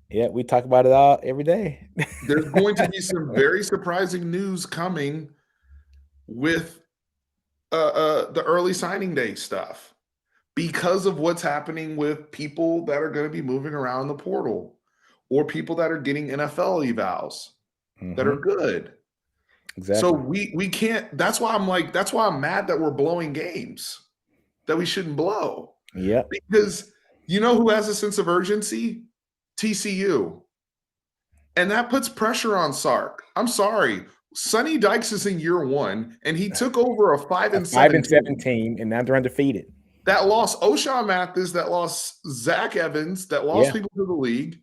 Yeah, we talk about it all every day. There's going to be some very surprising news coming with the early signing day stuff because of what's happening with people that are going to be moving around the portal or people that are getting NFL evals that are good. Exactly. So we can't. That's why I'm mad that we're blowing games that we shouldn't blow. Yeah. Because you know who has a sense of urgency? TCU. And that puts pressure on Sark. I'm sorry. Sonny Dykes is in year 1, and he took over a 5-7 team, and now they're undefeated. That lost O'Shawn Mathis, that lost Zach Evans, that lost people to the league,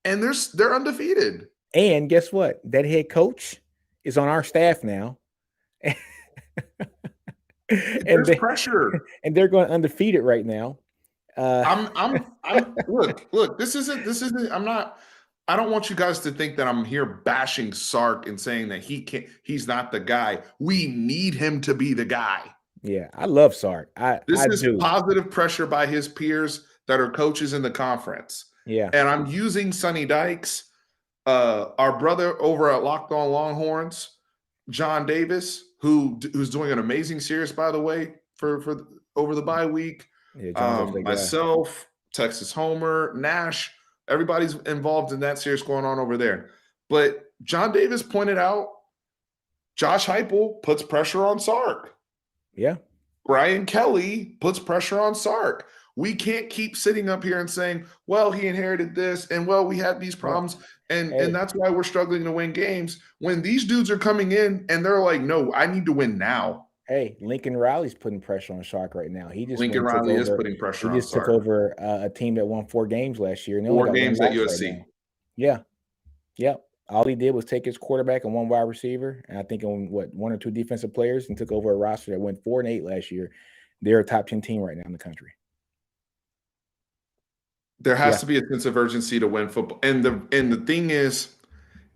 and they're undefeated. And guess what? That head coach is on our staff now. There's pressure, and they're going undefeated right now. Look. This isn't. I don't want you guys to think that I'm here bashing Sark and saying that he's not the guy. We need him to be the guy. Yeah, I love Sark. This is positive pressure by his peers that are coaches in the conference. Yeah. And I'm using Sonny Dykes, our brother over at Locked On Longhorns, John Davis, who's doing an amazing series, by the way, for over the bye week. Yeah, myself, Texas Homer, Nash, everybody's involved in that series going on over there. But John Davis pointed out Josh Heupel puts pressure on Sark. Yeah. Brian Kelly puts pressure on Sark. We can't keep sitting up here and saying, well, he inherited this, and well, we had these problems, and that's why we're struggling to win games. When these dudes are coming in and they're like, no, I need to win now. Hey, Lincoln Riley's putting pressure on Sark right now. Lincoln Riley is putting pressure on Sark. He just took over a team that won 4 games last year. And 4 games at USC. Right yeah. Yep. All he did was take his quarterback and 1 wide receiver, and I think on 1 or 2 defensive players, and took over a roster that went 4-8 last year. They're a top 10 team right now in the country. There has to be a sense of urgency to win football. And the thing is,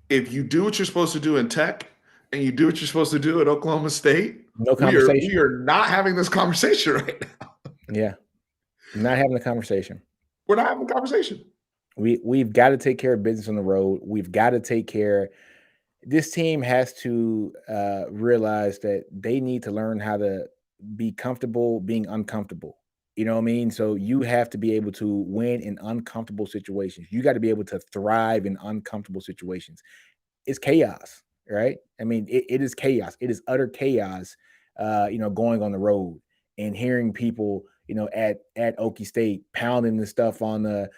if you do what you're supposed to do in Tech and you do what you're supposed to do at Oklahoma State, no conversation. We are not having this conversation right now. Yeah. Not having a conversation. We're not having a conversation. We've got to take care of business on the road. We've got to take care. This team has to realize that they need to learn how to be comfortable being uncomfortable. You know what I mean? So you have to be able to win in uncomfortable situations. You got to be able to thrive in uncomfortable situations. It's chaos, right? I mean, it is chaos. It is utter chaos, going on the road and hearing people, at Okie State pounding the stuff on the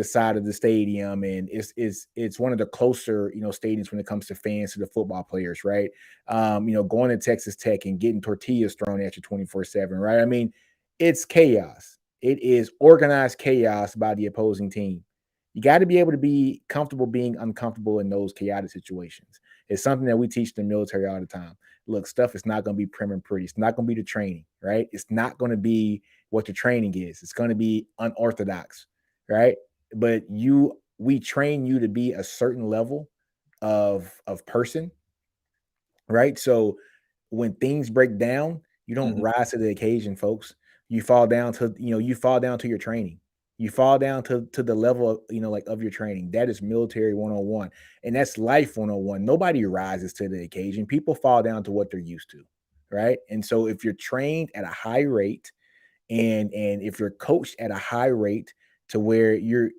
side of the stadium. And it's one of the closer, stadiums when it comes to fans to the football players, right? Going to Texas Tech and getting tortillas thrown at you 24/7, right? I mean, it's chaos. It is organized chaos by the opposing team. You got to be able to be comfortable being uncomfortable in those chaotic situations. It's something that we teach the military all the time. Look, stuff is not going to be prim and pretty. It's not going to be the training, right? It's not going to be what the training is. It's going to be unorthodox, right? But we train you to be a certain level of person, right? So when things break down, you don't rise to the occasion, folks. You fall down to your training. You fall down to the level of, of your training. That is military 101. And that's life 101. Nobody rises to the occasion. People fall down to what they're used to, right? And so if you're trained at a high rate and if you're coached at a high rate to where you're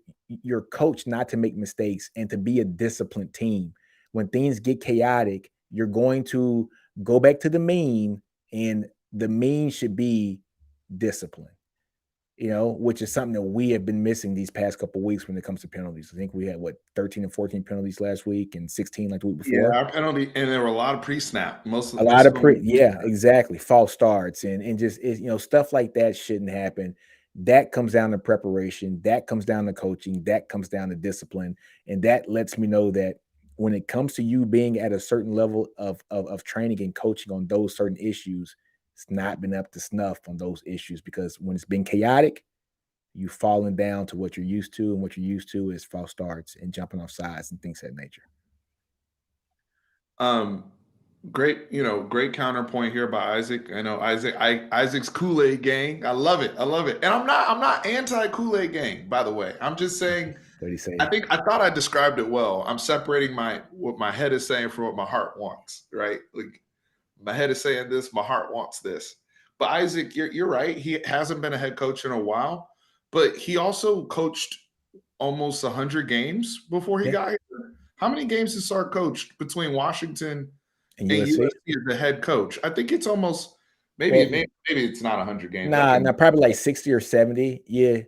coached not to make mistakes and to be a disciplined team, when things get chaotic, you're going to go back to the mean, and the mean should be discipline, which is something that we have been missing these past couple of weeks when it comes to penalties. I think we had 13 and 14 penalties last week and 16 like the week before. Yeah, our penalty, and there were a lot of pre-snap. Exactly. False starts and just stuff like that shouldn't happen. That comes down to preparation. That comes down to coaching. That comes down to discipline. And that lets me know that when it comes to you being at a certain level of training and coaching on those certain issues, it's not been up to snuff on those issues, because when it's been chaotic, you've fallen down to what you're used to, and what you're used to is false starts and jumping off sides and things of that nature. Great counterpoint here by Isaac. I know Isaac's Kool-Aid gang. I love it. And I'm not anti Kool-Aid gang, by the way. I'm just saying, What do you say? I thought I described it well. I'm separating what my head is saying from what my heart wants, right? Like, my head is saying this, my heart wants this. But Isaac, you're right. He hasn't been a head coach in a while, but he also coached almost 100 games before he got here. How many games has Sark coached between Washington and USC as the head coach? I think it's almost maybe it's not 100 games. Nah, probably like 60 or 70. Yeah.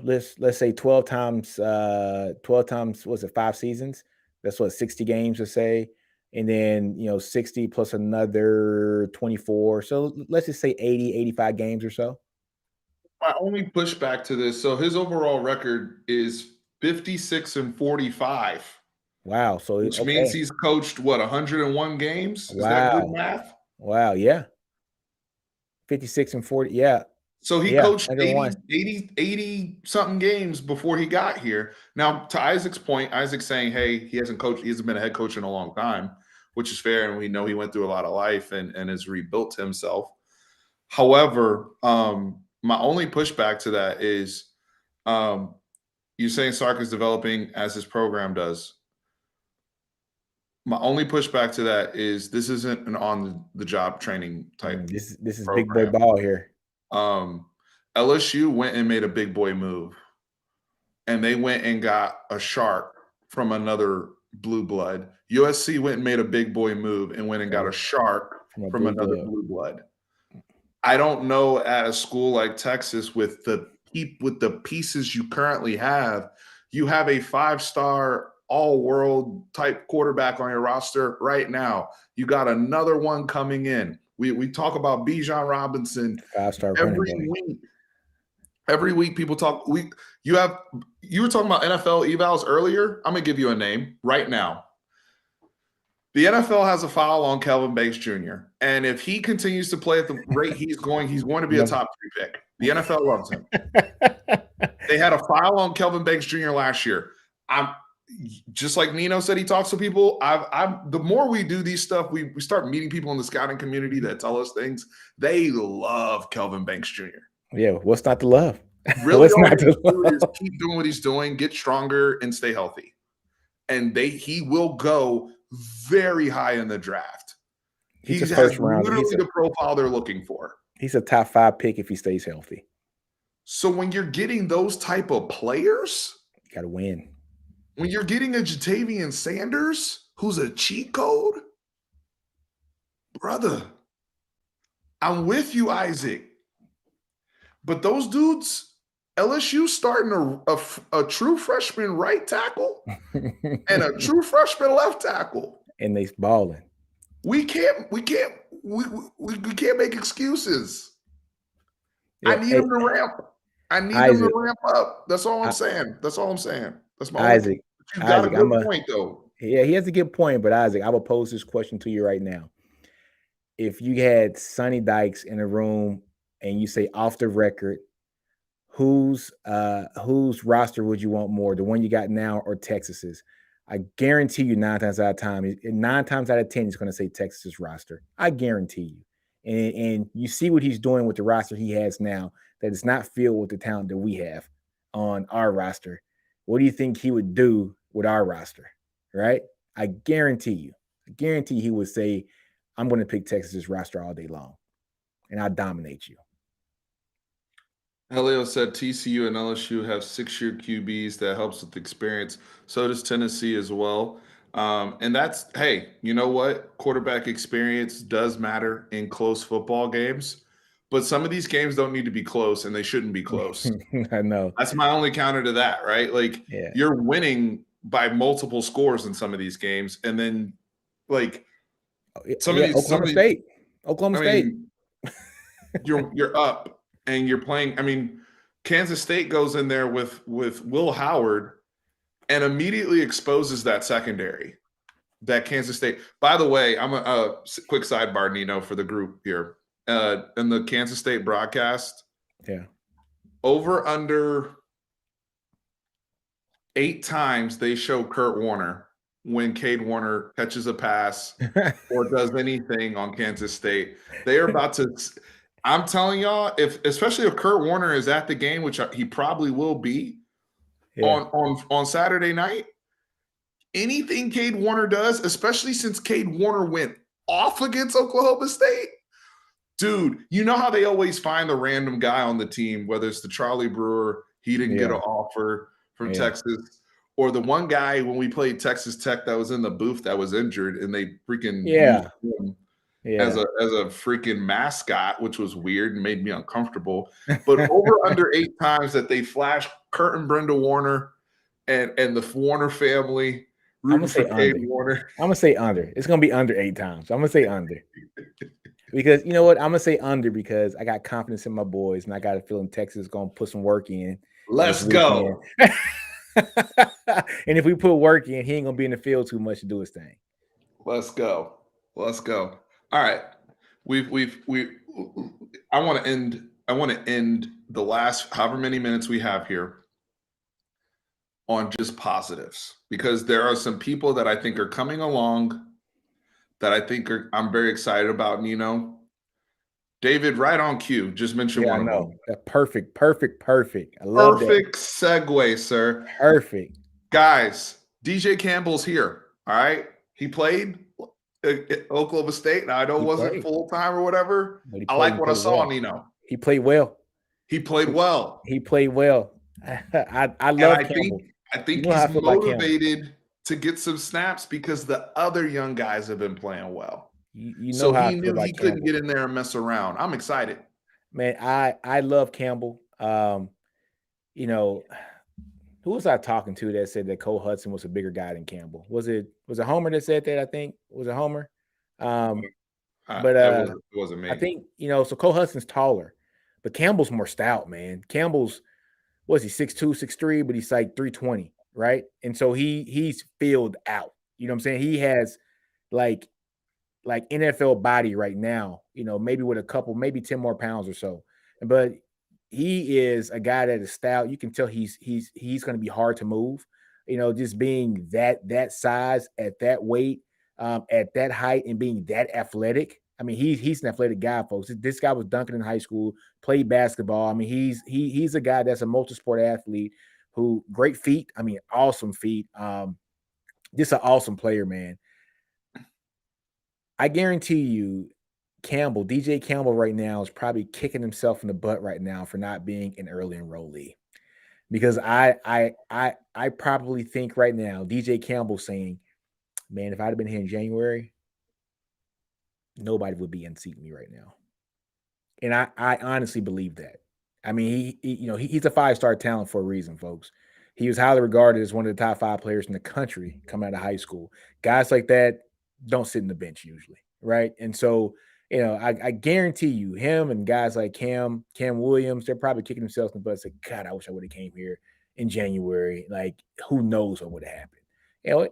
Let's say 12 times, what's it, 5 seasons? That's what, 60 games, let's say. And then, 60 plus another 24. So let's just say 80, 85 games or so. My only pushback to this, so his overall record is 56-45. Wow. So which means he's coached 101 games? Is that good math? Wow, yeah. 56 and 40, yeah. So he coached 80 something games before he got here. Now, to Isaac's point, Isaac's saying, hey, he hasn't been a head coach in a long time, which is fair, and we know he went through a lot of life and has rebuilt himself. However, my only pushback to that is you're saying Sark is developing as his program does. My only pushback to that is this isn't an on-the-job training type. This is program. Big boy ball here. LSU went and made a big boy move, and they went and got a shark from another blue blood. USC went and made a big boy move and went and got a shark from another blue blood. I don't know, at a school like Texas, with the pieces you currently have, you have a 5-star all-world type quarterback on your roster right now. You got another one coming in. We talk about Bijan Robinson 5-star every week. Every week people talk. You were talking about NFL evals earlier. I'm gonna give you a name right now. The NFL has a foul on Kelvin Banks Jr. And if he continues to play at the rate he's going to be a top 3 pick. The NFL loves him. They had a foul on Kelvin Banks Jr. last year. I'm just like Nino said, he talks to people. The more we do these stuff, we start meeting people in the scouting community that tell us things. They love Kelvin Banks Jr. Yeah, what's not to love? Really, all he do is keep doing what he's doing, get stronger, and stay healthy. And he will go very high in the draft. He has literally the profile they're looking for. He's a top 5 pick if he stays healthy. So when you're getting those type of players, you got to win. When you're getting a Jatavian Sanders, who's a cheat code, brother, I'm with you, Isaac. But those dudes, LSU starting a true freshman right tackle and a true freshman left tackle, and they balling. We can't make excuses. Yeah, I need him to ramp. I need him to ramp up. That's all I'm saying. That's my Isaac. You got a good point, though. Yeah, he has a good point. But Isaac, I will pose this question to you right now. If you had Sonny Dykes in a room and you say off the record, whose roster would you want more, the one you got now or Texas's? I guarantee you 9 times out of 10, he's going to say Texas's roster. I guarantee you. And you see what he's doing with the roster he has now, that is not filled with the talent that we have on our roster. What do you think he would do with our roster? Right? I guarantee he would say, I'm going to pick Texas's roster all day long, and I'll dominate you. Helio said TCU and LSU have 6-year QBs. That helps with experience. So does Tennessee as well. And that's, hey, you know what? Quarterback experience does matter in close football games. But some of these games don't need to be close, and they shouldn't be close. I know. That's my only counter to that, right? Like, You're winning by multiple scores in some of these games. And then, like, Oklahoma State. You're up and you're playing. I mean, Kansas State goes in there with Will Howard and immediately exposes that secondary. That Kansas State. By the way, I'm a quick sidebar, Nino, for the group here. In the Kansas State broadcast, over under 8 times they show Kurt Warner when Cade Warner catches a pass or does anything on Kansas State. They are about to. I'm telling y'all, especially if Kurt Warner is at the game, which he probably will be on Saturday night. Anything Cade Warner does, especially since Cade Warner went off against Oklahoma State, dude, you know how they always find the random guy on the team, whether it's the Charlie Brewer, he didn't get an offer from Texas, or the one guy when we played Texas Tech that was in the booth that was injured, and they freaking used him as a freaking mascot, which was weird and made me uncomfortable. But over under 8 times that they flashed Kurt and Brenda Warner and the Warner family. I'm gonna say under. Warner. I'm gonna say under. It's gonna be under 8 times. I'm gonna say under. Because you know what? I'm gonna say under because I got confidence in my boys, and I got a feeling Texas is gonna put some work in. Let's go. And if we put work in, he ain't gonna be in the field too much to do his thing. Let's go. All right. I want to end the last however many minutes we have here on just positives, because there are some people that I think are coming along that I think I'm very excited about, Nino. David, right on cue. Just mention one of them. Perfect. I love perfect segue, sir. Perfect. Guys, DJ Campbell's here. All right. He played at Oklahoma State. Now, I know it wasn't full time or whatever. I like what I saw, Nino. He played well. He played well. I love Campbell. I think he's motivated to get some snaps because the other young guys have been playing well. You know, so he knew he couldn't get in there and mess around. I'm excited. Man, I love Campbell. You know, who was I talking to that said that Cole Hudson was a bigger guy than Campbell? Was it Homer that said that? I think was it Homer. But it wasn't me. I think, you know, so Cole Hudson's taller, but Campbell's more stout, man. Campbell's, was he 6'2", 6'3", but he's like 320, right? And so he's filled out. You know what I'm saying? He has like NFL body right now, you know, maybe with a couple, maybe 10 more pounds or so. But he is a guy that is stout. You can tell he's going to be hard to move. You know, just being that size at that weight, at that height, and being that athletic. I mean, he's an athletic guy, folks. This guy was dunking in high school, played basketball. I mean, he's a guy that's a multi-sport athlete who great feet. I mean, awesome feet. Just an awesome player, man. I guarantee you, Campbell, DJ Campbell right now is probably kicking himself in the butt right now for not being an early enrollee. Because I probably think right now, DJ Campbell saying, man, if I'd have been here in January, nobody would be unseating me right now. And I honestly believe that. I mean, he's a 5-star talent for a reason, folks. He was highly regarded as one of the top 5 players in the country coming out of high school. Guys like that don't sit in the bench usually, right? And so, you know, I guarantee you, him and guys like Cam Williams, they're probably kicking themselves in the butt and say, God, I wish I would have came here in January. Like, who knows what would have happened? You know,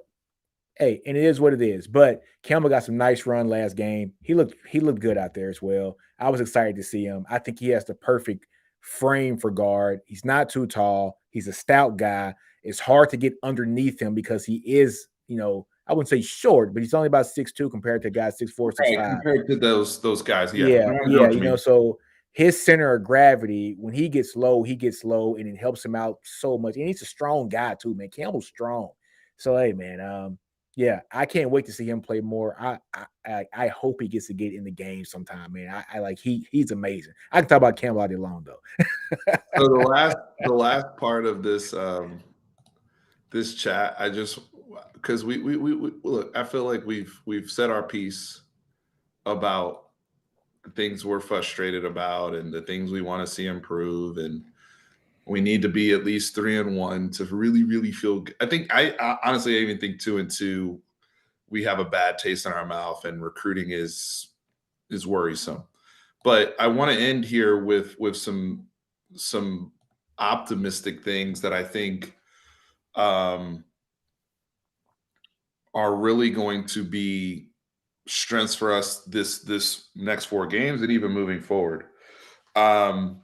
hey, and it is what it is. But Campbell got some nice run last game. He looked good out there as well. I was excited to see him. I think he has the perfect frame for guard. He's not too tall. He's a stout guy. It's hard to get underneath him because he is, you know, I wouldn't say short, but he's only about 6'2" compared to guys 6'4", 6'5". Compared to those guys, yeah. You know, so his center of gravity, when he gets low, and it helps him out so much. And he's a strong guy too, man. Campbell's strong. So hey, man, yeah, I can't wait to see him play more. I hope he gets to get in the game sometime, man. I like he's amazing. I can talk about Campbell all day long though. So the last part of this this chat, I just because we look, I feel like we've said our piece about the things we're frustrated about and the things we want to see improve, and we need to be at least 3-1 to really, really feel good. I think I honestly even think 2-2, we have a bad taste in our mouth, and recruiting is worrisome. But I want to end here with some optimistic things that I think are really going to be strengths for us this next 4 games and even moving forward. Um,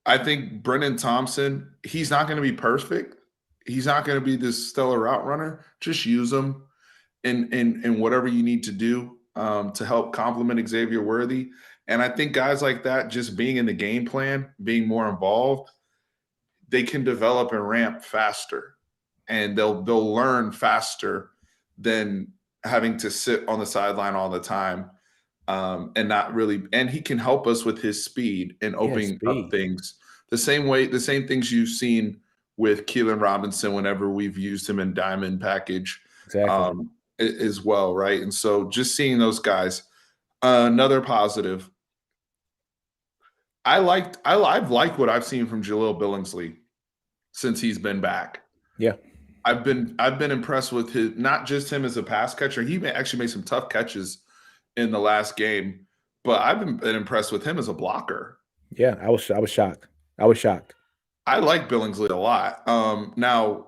I think Brennan Thompson, he's not going to be perfect. He's not going to be this stellar route runner. Just use him in whatever you need to do to help complement Xavier Worthy. And I think guys like that, just being in the game plan, being more involved, they can develop and ramp faster, and they'll learn faster than having to sit on the sideline all the time and not really. And he can help us with his speed and Yeah, opening up speed. things the same way, the same things you've seen with Keelan Robinson whenever we've used him in diamond package Exactly. as well, right? And so just seeing those guys, another positive. I've liked what I've seen from Jaleel Billingsley since he's been back. Yeah. I've been impressed with his, not just him as a pass catcher. He actually made some tough catches in the last game, but I've been impressed with him as a blocker. Yeah. I was shocked. I was shocked. I like Billingsley a lot. Now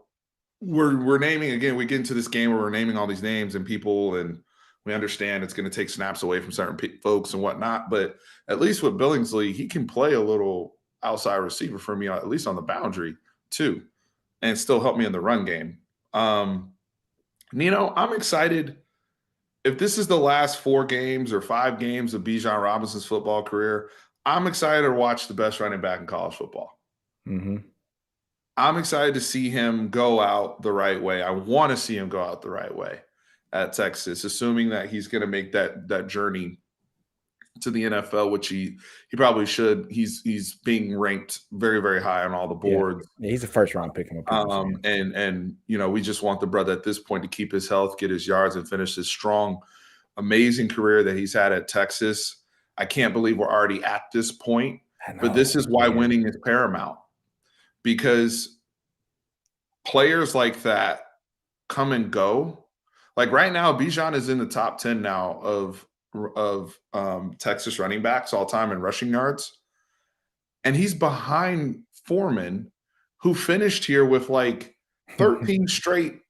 we're naming again. We get into this game where we're naming all these names and people, and we understand it's going to take snaps away from certain folks and whatnot. But at least with Billingsley, he can play a little outside receiver for me, at least on the boundary too, and still help me in the run game. Nino, I'm excited. If this is the last 4 games or 5 games of Bijan Robinson's football career, I'm excited to watch the best running back in college football. Mm-hmm. I'm excited to see him go out the right way. I want to see him go out the right way at Texas, assuming that he's going to make that journey to the NFL, which he probably should. He's being ranked very, very high on all the boards. Yeah, he's a first round pick. And we just want the brother at this point to keep his health, get his yards, and finish his strong, amazing career that he's had at Texas. I can't believe we're already at this point, but this is why winning is paramount, because players like that come and go. Like right now, Bijan is in the top 10 now of Texas running backs all time in rushing yards. And he's behind Foreman, who finished here with like 13 straight,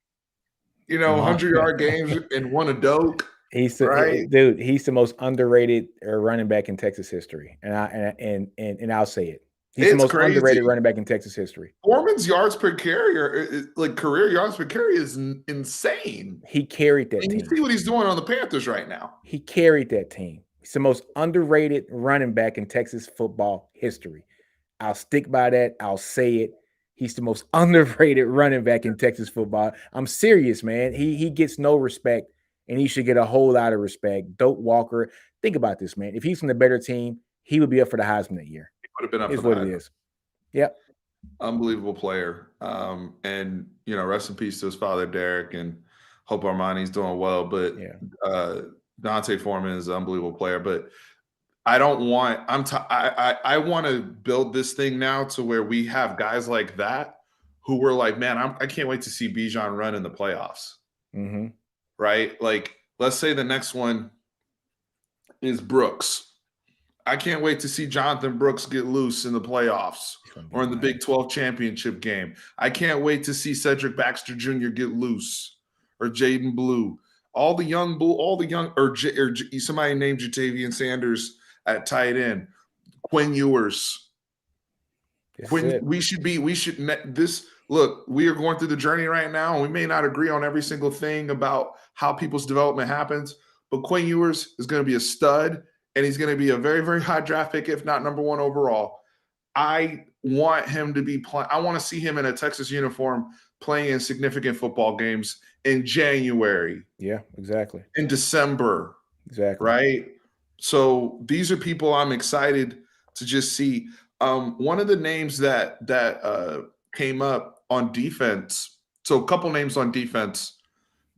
100-yard games and won a Doak. He's right? Dude. He's the most underrated running back in Texas history, and I'll say it. He's the most underrated running back in Texas history. Foreman's yards per carry, like career yards per carry, is insane. He carried that team. You see what he's doing on the Panthers right now. He carried that team. He's the most underrated running back in Texas football history. I'll stick by that. I'll say it. He's the most underrated running back in Texas football. I'm serious, man. He gets no respect, and he should get a whole lot of respect. Doak Walker. Think about this, man. If he's from the better team, he would be up for the Heisman that year. He would have been up for the Heisman. What it is. Yep. Unbelievable player. And rest in peace to his father, Derek, and hope Armani's doing well. But Dante Foreman is an unbelievable player. But I don't want I want to build this thing now to where we have guys like that who were like, man, I can't wait to see Bijan run in the playoffs. Mm-hmm. Right? Like, let's say the next one is Brooks. I can't wait to see Jonathan Brooks get loose in the playoffs or in the Big 12 championship game. I can't wait to see Cedric Baxter Jr. get loose, or Jaden Blue. Or somebody named Jatavian Sanders at tight end. Quinn Ewers. Look, we are going through the journey right now, and we may not agree on every single thing about how people's development happens, but Quinn Ewers is going to be a stud. And he's going to be a very, very high draft pick, if not number 1 overall. I want him to be playing. I want to see him in a Texas uniform playing in significant football games in January. Yeah, exactly. In December. Exactly. Right? So these are people I'm excited to just see. One of the names that came up on defense, so a couple names on defense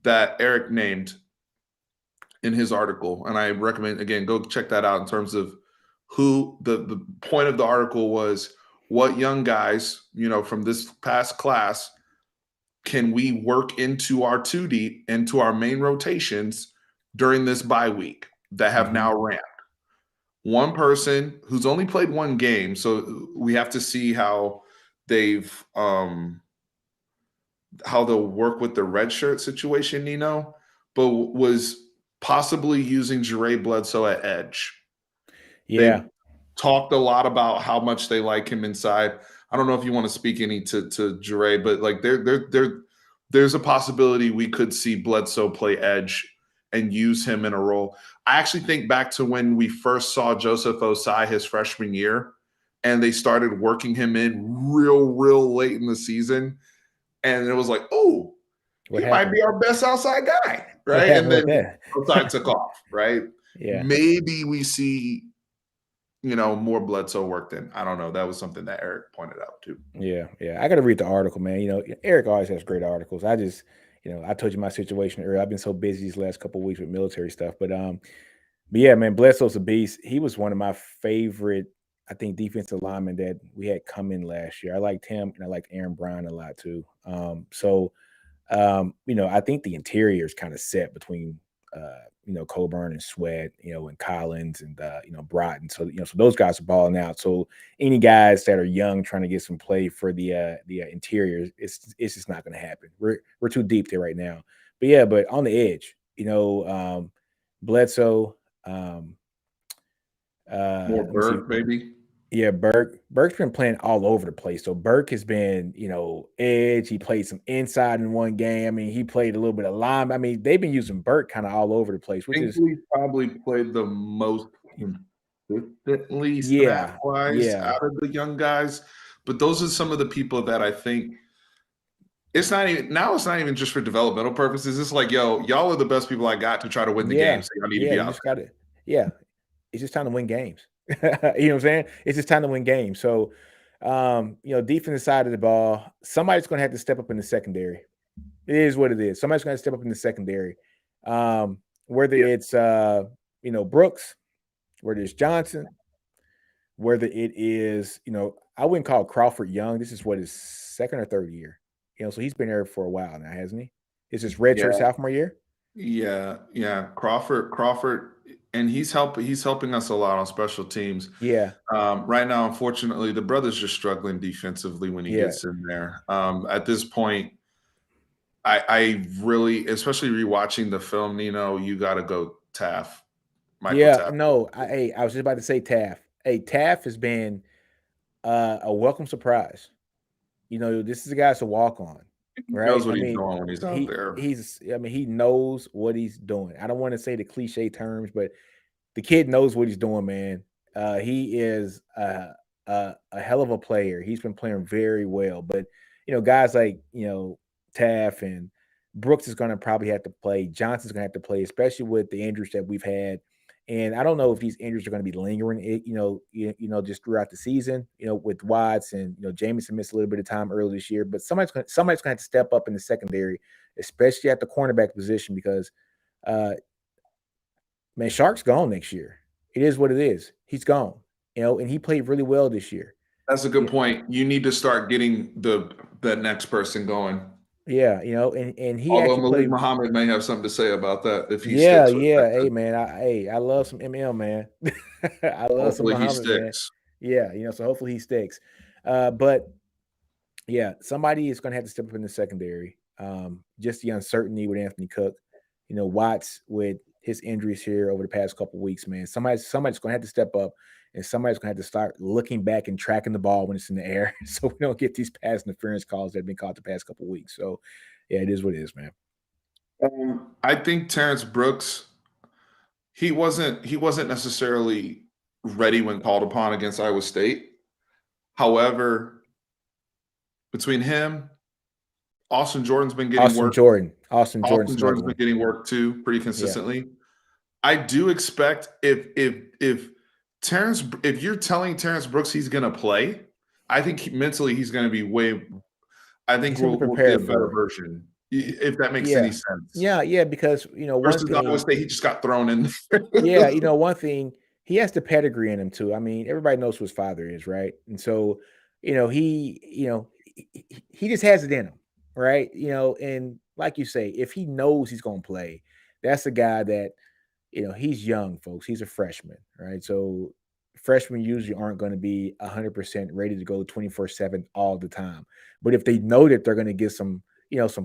that Eric named in his article, and I recommend, again, go check that out in terms of who the point of the article was, what young guys, from this past class can we work into our 2 deep, into our main rotations during this bye week that have now ramped. one person who's only played one game, so we have to see how they've how they'll work with the red shirt situation, Nino, but was possibly using Jure Bledsoe at edge. Yeah. They've talked a lot about how much they like him inside. I don't know if you want to speak any to Jure, but like there's a possibility we could see Bledsoe play edge and use him in a role. I actually think back to when we first saw Joseph Osai his freshman year, and they started working him in real late in the season, and it was like, oh, What he might happened? be our best outside guy, What right? And happened then with that? Osai took off, right? Yeah. Maybe we see more Bledsoe work then. I don't know. That was something that Eric pointed out too. Yeah. I got to read the article, man. Eric always has great articles. I just, I told you my situation earlier. I've been so busy these last couple of weeks with military stuff, but yeah, man, Bledsoe's a beast. He was one of my favorite, I think, defensive linemen that we had come in last year. I liked him, and I liked Aaron Brown a lot too. I think the interior is kind of set between Coburn and Sweat, and Collins and Broughton. So so those guys are balling out. So any guys that are young trying to get some play for the interior, it's just not going to happen. We're too deep there right now. But on the edge, Bledsoe, More let me see. Burke, maybe. Yeah, Burke's been playing all over the place. So Burke has been, edge. He played some inside in one game. I mean, he played a little bit of line. I mean, they've been using Burke kind of all over the place, which is Binkley probably played the most consistently yeah, snap-wise out of the young guys. But those are some of the people that I think it's not even just for developmental purposes. It's like, yo, y'all are the best people I got to try to win the game. So y'all need to be you out just got to, it's just time to win games. You know what I'm saying? It's just time to win games. So, defensive side of the ball, somebody's going to have to step up in the secondary. It is what it is. Somebody's going to step up in the secondary. Whether it's Brooks, whether it's Johnson, whether it is, I wouldn't call Crawford young. This is what his second or third year. So he's been there for a while now, hasn't he? It's his redshirt sophomore year. Yeah. Crawford, and he's helping us a lot on special teams. Yeah. Right now, unfortunately, the brother's just struggling defensively when he gets in there. At this point, I really, especially rewatching the film, Nino, you got to go Taft. Taft. No, I was just about to say Taft. Hey, Taft has been a welcome surprise. This is a guy that's a walk on, right? He knows what he's doing when he's out there. He knows what he's doing. I don't want to say the cliche terms, but the kid knows what he's doing, man. He is a hell of a player. He's been playing very well. But guys like Taft and Brooks is going to probably have to play. Johnson's going to have to play, especially with the injuries that we've had. And I don't know if these injuries are going to be lingering, just throughout the season. With Watts and Jameson missed a little bit of time early this year. But somebody's going to have to step up in the secondary, especially at the cornerback position, because man, Sark's gone next year. It is what it is. He's gone. And he played really well this year. That's a good point. You need to start getting the next person going. Yeah, and he Although actually Malik played. Muhammad may have something to say about that if he sticks with Yeah. that. Hey, man, I love some ML, man. I love some Muhammad, man. Yeah, so hopefully he sticks. But yeah, somebody is going to have to step up in the secondary. Just the uncertainty with Anthony Cook, Watts with his injuries here over the past couple of weeks, man. Somebody's going to have to step up, and somebody's going to have to start looking back and tracking the ball when it's in the air, so we don't get these pass interference calls that have been called the past couple of weeks. So, yeah, it is what it is, man. I think Terrence Brooks, he wasn't necessarily ready when called upon against Iowa State. However, between him, Austin Jordan's been getting work. Austin Jordan's been getting work too, pretty consistently. Yeah. I do expect if you're telling Terrence Brooks he's going to play, I think mentally he's going to be I think we'll get a better version, if that makes any sense. Yeah, because versus Iowa State, he just got thrown in. One thing, he has the pedigree in him too. I mean, everybody knows who his father is, right? And so, he just has it in him, right? And like you say, if he knows he's going to play, that's a guy that he's young, folks. He's a freshman, right? So freshmen usually aren't going to be 100% ready to go 24/7 all the time. But if they know that they're going to get some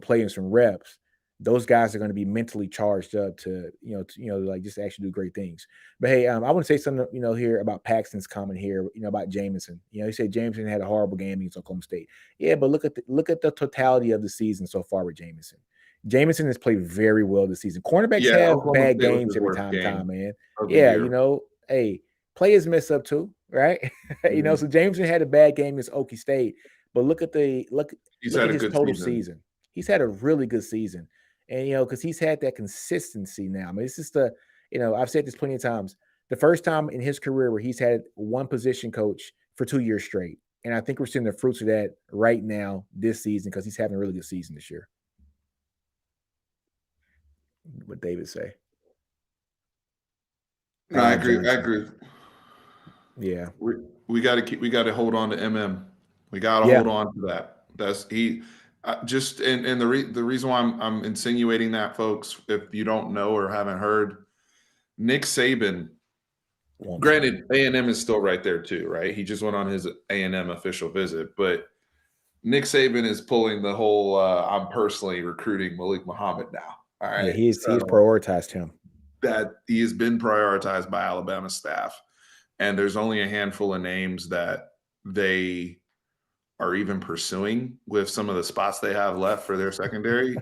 play and some reps, those guys are going to be mentally charged up like just actually do great things. But hey, I want to say something, here about Paxton's comment here, about Jameson. He said Jameson had a horrible game against Oklahoma State. Yeah, but look at the totality of the season so far with Jameson. Jameson has played very well this season. Cornerbacks Yeah, have Oklahoma bad State was games his every worst time, game man. of the Yeah, year. hey, players mess up too, right? So Jameson had a bad game against Okie State, but look at He's look had at a his good total season. season. He's had a really good season, and because he's had that consistency now. I mean, this is I've said this plenty of times. The first time in his career where he's had one position coach for 2 years straight, and I think we're seeing the fruits of that right now this season because he's having a really good season this year. What David say? No, I agree. I agree. Yeah, We got to hold on to MM. We got to Yeah. hold on to that. That's he. Just and the reason why I'm insinuating that, folks, if you don't know or haven't heard, Nick Saban. Granted, A&M is still right there too, right? He just went on his A&M official visit, but Nick Saban is pulling the whole. I'm personally recruiting Malik Muhammad now. All right, Yeah, he's prioritized him. That he has been prioritized by Alabama staff, and there's only a handful of names that they are even pursuing with some of the spots they have left for their secondary.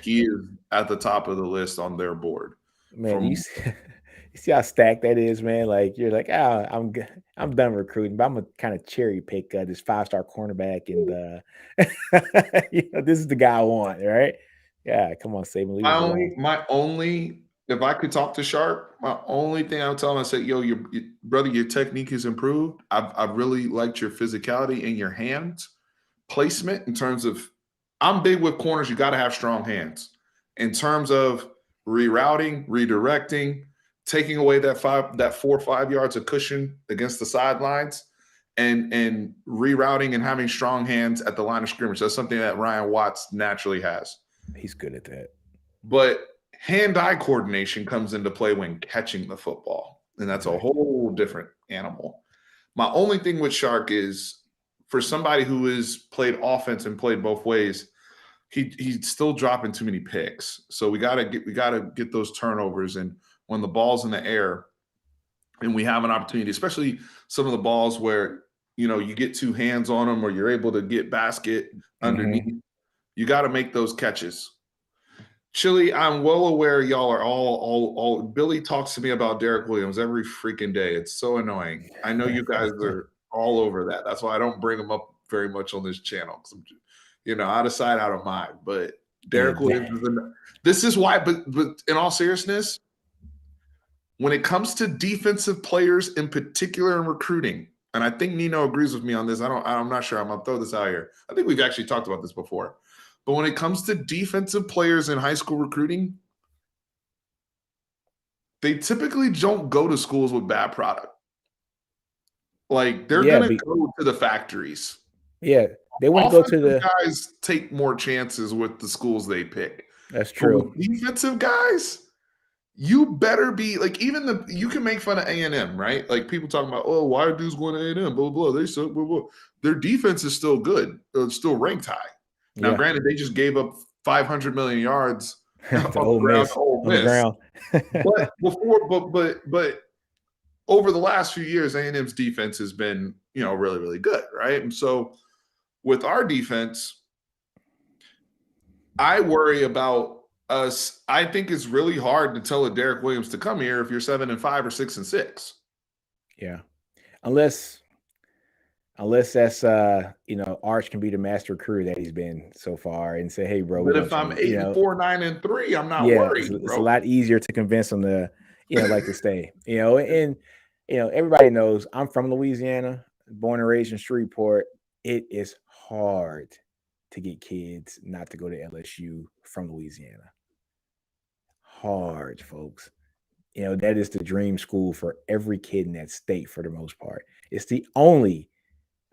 He is at the top of the list on their board. Man, you see how stacked that is, man. Like you're like, I'm done recruiting, but I'm gonna kind of cherry pick this 5-star cornerback, and this is the guy I want, right? Yeah, come on, Saban, leave us alone. My only, if I could talk to Sharp, my only thing I would tell him, I say, yo, your brother, your technique has improved. I've really liked your physicality in your hands placement in terms of, I'm big with corners. You got to have strong hands in terms of rerouting, redirecting, taking away that 4 or 5 yards of cushion against the sidelines, and rerouting and having strong hands at the line of scrimmage. That's something that Ryan Watts naturally has. He's good at that. But hand-eye coordination comes into play when catching the football, and that's a whole different animal. My only thing with Sark is, for somebody who has played offense and played both ways, he's still dropping too many picks. So we gotta get those turnovers, and when the ball's in the air and we have an opportunity, especially some of the balls where you get 2 hands on them or you're able to get basket underneath, you got to make those catches. Chili, I'm well aware y'all are all. Billy talks to me about Derek Williams every freaking day. It's so annoying. I know you guys are all over that. That's why I don't bring him up very much on this channel. Out of sight, out of mind. But Derek Williams this is why. But in all seriousness, when it comes to defensive players in particular in recruiting, and I think Nino agrees with me on this. I'm not sure. I'm gonna throw this out here. I think we've actually talked about this before. But when it comes to defensive players in high school recruiting, they typically don't go to schools with bad product. Like, they're going to go to the factories. Yeah, they want to go to the guys take more chances with the schools they pick. That's true. But with defensive guys, you better be like, you can make fun of A&M, right? Like, people talking about, oh, why are dudes going to A&M? Blah, blah, they suck, blah, blah. Their defense is still good. It's still ranked high. Now, granted, they just gave up 500 million yards on the ground. but over the last few years, A&M's defense has been, really, really good, right? And so with our defense, I worry about us. I think it's really hard to tell a Derek Williams to come here if you're 7-5 or 6-6. Yeah, unless that's Arch can be the master recruiter that he's been so far and say, hey, bro. But if I'm 8-4, 9-3, I'm not worried. It's a lot easier to convince them to to stay. And everybody knows I'm from Louisiana, born and raised in Shreveport. It is hard to get kids not to go to LSU from Louisiana. Hard, folks. That is the dream school for every kid in that state for the most part. It's the only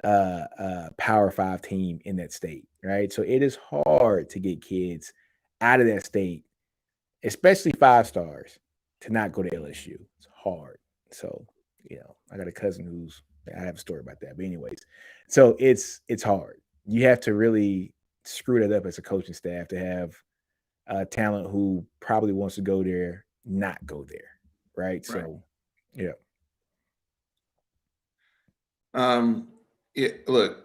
Power 5 team in that state, right? So it is hard to get kids out of that state, especially 5 stars, to not go to LSU. It's hard. So, I got a cousin I have a story about that. But anyways, so it's hard. You have to really screw that up as a coaching staff to have talent who probably wants to go there, not go there. Right. Right. So, yeah. Look,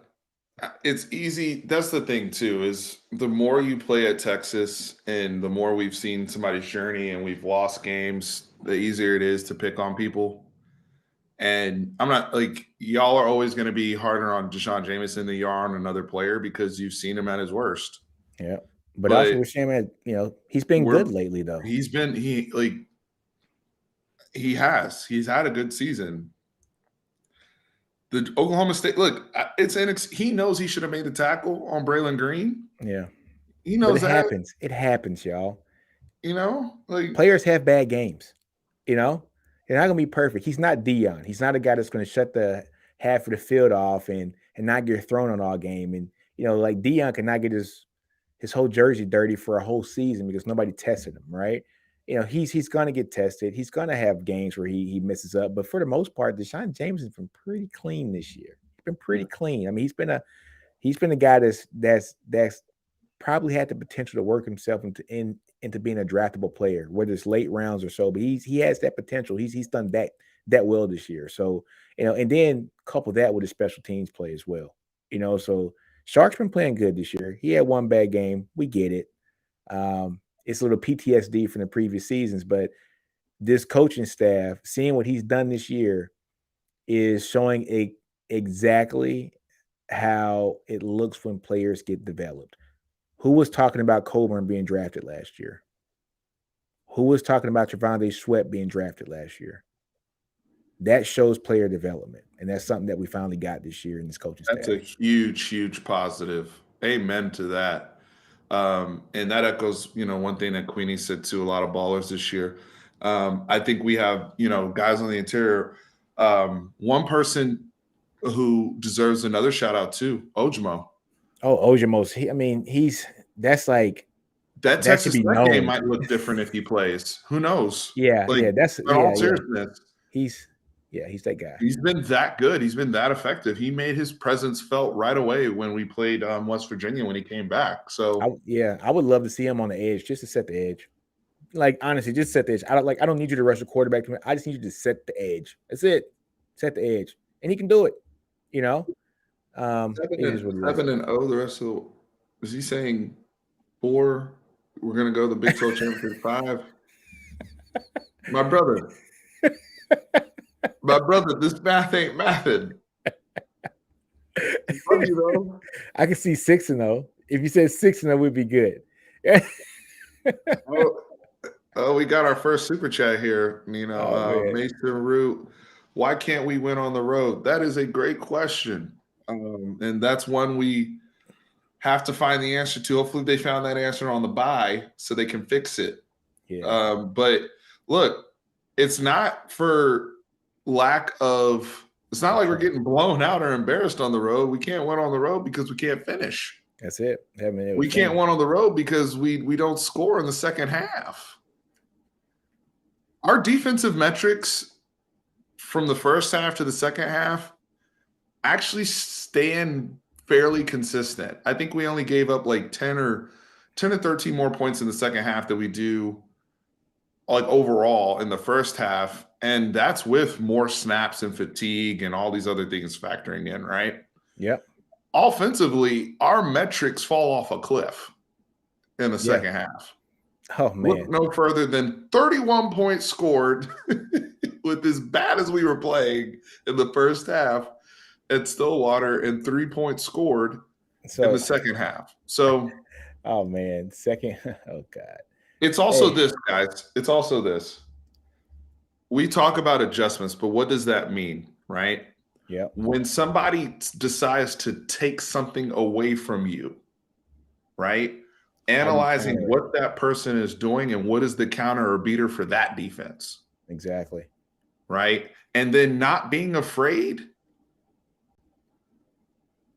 it's easy. That's the thing too, is the more you play at Texas and the more we've seen somebody's journey and we've lost games, the easier it is to pick on people. And I'm not like y'all are always going to be harder on Deshaun Jameson than you are on another player because you've seen him at his worst. Yeah. But also But with Sham, he's been good lately though. he's had a good season. The Oklahoma State, look, he knows he should have made the tackle on Braylon Green. Yeah. He knows but that. happens. It happens, y'all. Like Players have bad games. They're not gonna be perfect. He's not Dion. He's not a guy that's gonna shut the half of the field off and not get thrown on all game. And like Dion cannot get his whole jersey dirty for a whole season because nobody tested him, right? He's gonna get tested. He's gonna have games where he messes up. But for the most part, Deshaun James has been pretty clean this year. He's been pretty clean. I mean, he's been a guy that's probably had the potential to work himself into being a draftable player, whether it's late rounds or so. But he has that potential. He's done that well this year. So and then couple that with his special teams play as well. So Sark's been playing good this year. He had one bad game. We get it. It's a little PTSD from the previous seasons, but this coaching staff, seeing what he's done this year, is showing exactly how it looks when players get developed. Who was talking about Coburn being drafted last year? Who was talking about Trevonde Sweat being drafted last year? That shows player development, and that's something that we finally got this year in this coaching staff. That's a huge, huge positive. Amen to that. And that echoes, one thing that Queenie said to a lot of ballers this year. I think we have, guys on the interior. One person who deserves another shout out too, Ojimo. Oh, Ojimo's. That Texas Tech game might look different if he plays. Who knows? Yeah, all seriousness. He's that guy. He's been that good. He's been that effective. He made his presence felt right away when we played West Virginia when he came back. So I would love to see him on the edge just to set the edge. Like honestly, just set the edge. I don't need you to rush the quarterback to me. I just need you to set the edge. That's it. Set the edge, and he can do it. 7-0. The rest of is he saying 4? We're gonna go to the Big 12 championship 5. My brother, this math ain't mathin'. Love you though. I can see 6-0. If you said 6-0, we'd be good. Oh, we got our first super chat here. Mason Root. Why can't we win on the road? That is a great question, and that's one we have to find the answer to. Hopefully, they found that answer on the bye so they can fix it. Yeah. But look, it's not for lack of. It's not like we're getting blown out or embarrassed on the road. We can't win on the road because we can't finish. That's it. We can't win on the road because we don't score in the second half. Our defensive metrics from the first half to the second half actually stand fairly consistent. I think we only gave up like 10 or 13 more points in the second half than we do like overall in the first half. And that's with more snaps and fatigue and all these other things factoring in, right? Yep. Offensively, our metrics fall off a cliff in the second half. Oh, man. Look no further than 31 points scored with as bad as we were playing in the first half at Stillwater and 3 points scored in the second half. So, oh, man. Oh, God. It's also this, guys. It's also this. We talk about adjustments, but what does that mean, right? Yeah. When somebody decides to take something away from you, right? Analyzing what that person is doing and what is the counter or beater for that defense. Exactly. Right? And then not being afraid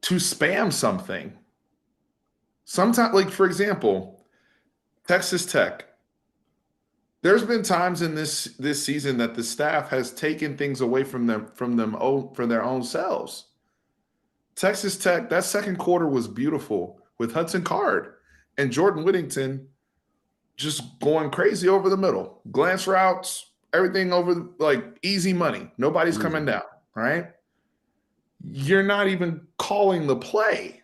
to spam something. Sometimes, like for example, Texas Tech, There's been times in this season that the staff has taken things away from their own selves. Texas Tech, that second quarter was beautiful with Hudson Card and Jordan Whittington just going crazy over the middle. Glance routes, everything over, like easy money. Nobody's coming down, right? You're not even calling the play.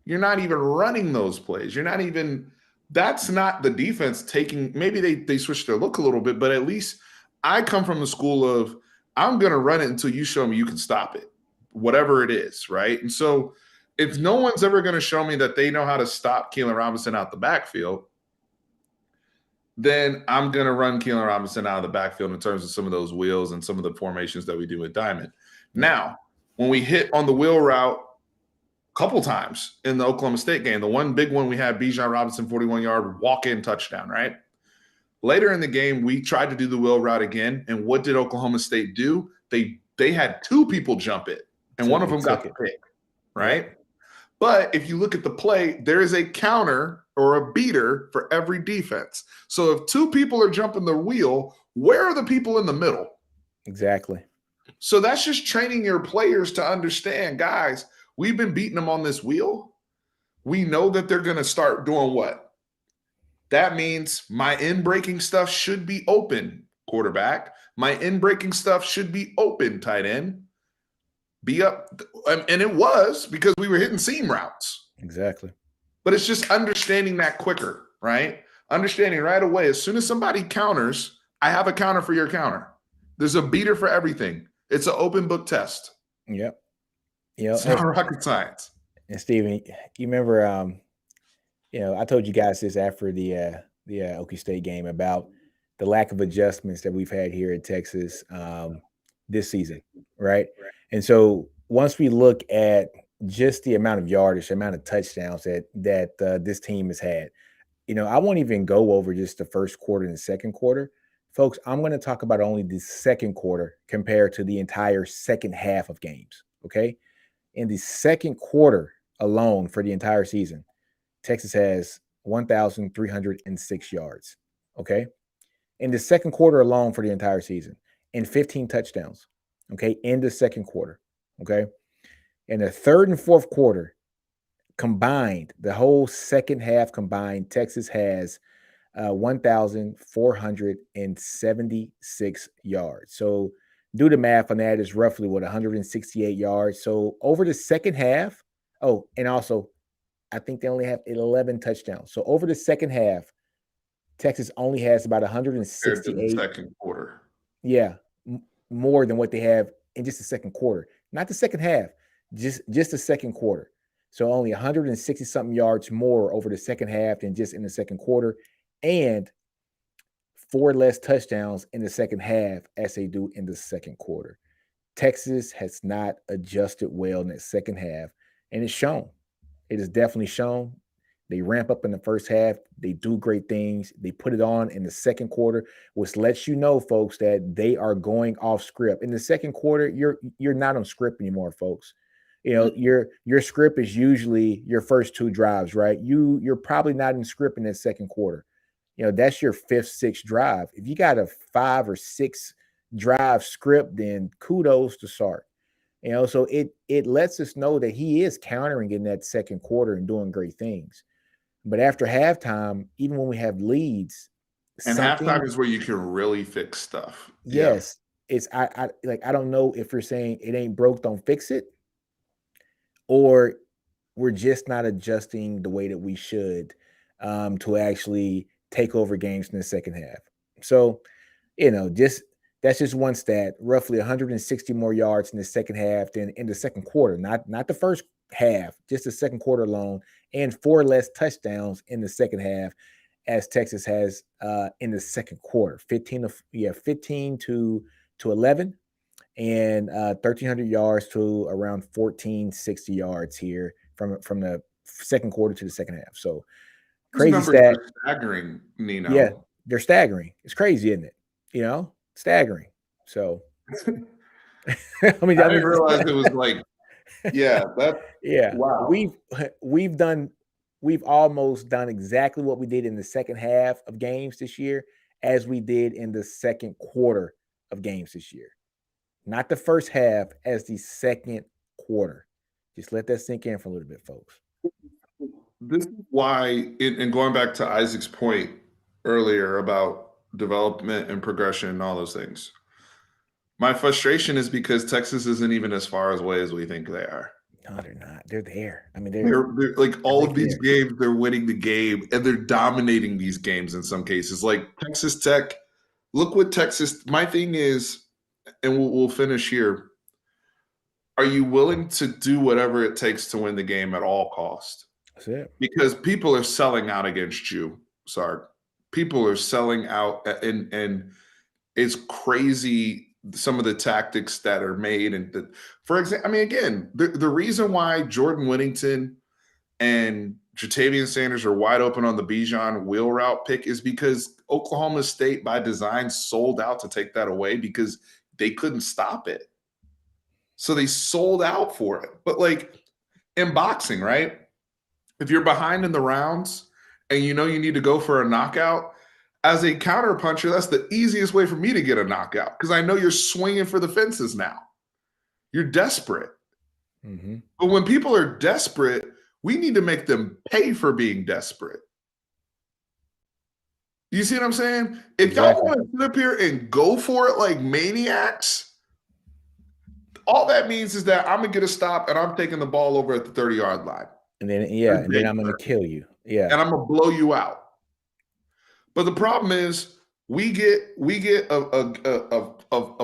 You're not even running those plays. You're not even, that's not the defense taking, maybe they switched their look a little bit, but at least I come from the school of, I'm going to run it until you show me you can stop it, whatever it is, right? And so if no one's ever going to show me that they know how to stop Keelan Robinson out the backfield, then I'm going to run Keelan Robinson out of the backfield in terms of some of those wheels and some of the formations that we do with Diamond. Now, when we hit on the wheel route a couple times in the Oklahoma State game, the one big one we had, Bijan Robinson, 41-yard walk-in touchdown, right? Later in the game, we tried to do the wheel route again, and what did Oklahoma State do? They had two people jump it, and one of them got the pick, right? Yeah. But if you look at the play, there is a counter or a beater for every defense. So if two people are jumping the wheel, where are the people in the middle? Exactly. So that's just training your players to understand, guys, we've been beating them on this wheel. We know that they're going to start doing what? That means my in-breaking stuff should be open, quarterback. My in-breaking stuff should be open, tight end. Be up. And it was because we were hitting seam routes. Exactly. But it's just understanding that quicker, right? Understanding right away, as soon as somebody counters, I have a counter for your counter. There's a beater for everything. It's an open book test. Yep. It's not rocket science. And Steven, you remember, I told you guys this after the Okie State game about the lack of adjustments that we've had here in Texas this season, right? And so once we look at just the amount of yardage, the amount of touchdowns that this team has had, I won't even go over just the first quarter and the second quarter. Folks, I'm going to talk about only the second quarter compared to the entire second half of games, okay? In the second quarter alone for the entire season, Texas has 1,306 yards, okay? In the second quarter alone for the entire season, and 15 touchdowns, okay, in the second quarter, okay? In the third and fourth quarter combined, the whole second half combined, Texas has 1,476 yards. So do the math on that, is roughly 168 yards. So over the second half, and also I think they only have 11 touchdowns. So over the second half, Texas only has about 168. Second quarter. Yeah, more than what they have in just the second quarter. Not the second half, just the second quarter. So only 160 something yards more over the second half than just in the second quarter, and 4 less touchdowns in the second half as they do in the second quarter. Texas has not adjusted well in that second half, and it's shown. It is definitely shown. They ramp up in the first half. They do great things. They put it on in the second quarter, which lets you know, folks, that they are going off script. In the second quarter, you're not on script anymore, folks. Your script is usually your first 2 drives, right? You're probably not in script in that second quarter. That's your 5th, 6th drive. If you got a 5 or 6 drive script, then kudos to Sark. So it lets us know that he is countering in that second quarter and doing great things. But after halftime, even when we have leads, and halftime is where you can really fix stuff. Yes, it's I don't know if you're saying it ain't broke, don't fix it, or we're just not adjusting the way that we should to actually take over games in the second half. So, that's just one stat. Roughly 160 more yards in the second half than in the second quarter, not the first half, just the second quarter alone, and 4 less touchdowns in the second half as Texas has in the second quarter. 15 to 11, and 1,300 yards to around 1,460 yards here from the second quarter to the second half. So crazy stat. Staggering, Nino. Yeah, they're staggering. It's crazy, isn't it? Staggering. So I didn't realize it was like, wow. We've almost done exactly what we did in the second half of games this year as we did in the second quarter of games this year. Not the first half, as the second quarter. Just let that sink in for a little bit, folks. This is why, and going back to Isaac's point earlier about development and progression and all those things, my frustration is because Texas isn't even as far away as we think they are. No, they're not. They're there. I mean, They're like all of these there. games, they're winning the game and they're dominating these games in some cases. Like Texas Tech, look what Texas. My thing is, and we'll finish here. Are you willing to do whatever it takes to win the game at all cost? That's it. Because people are selling out against you, Sark. People are selling out, and it's crazy some of the tactics that are made. And for example, I mean, again, the reason why Jordan Whittington and Jatavian Sanders are wide open on the Bijan wheel route pick is because Oklahoma State, by design, sold out to take that away because they couldn't stop it. So they sold out for it. But like in boxing, right? If you're behind in the rounds and you know you need to go for a knockout, as a counter puncher, that's the easiest way for me to get a knockout because I know you're swinging for the fences now. You're desperate. Mm-hmm. But when people are desperate, we need to make them pay for being desperate. You see what I'm saying? If y'all want to sit up here and go for it like maniacs, all that means is that I'm going to get a stop and I'm taking the ball over at the 30-yard line. And then, and then I'm going to kill you. Yeah. And I'm going to blow you out. But the problem is we get a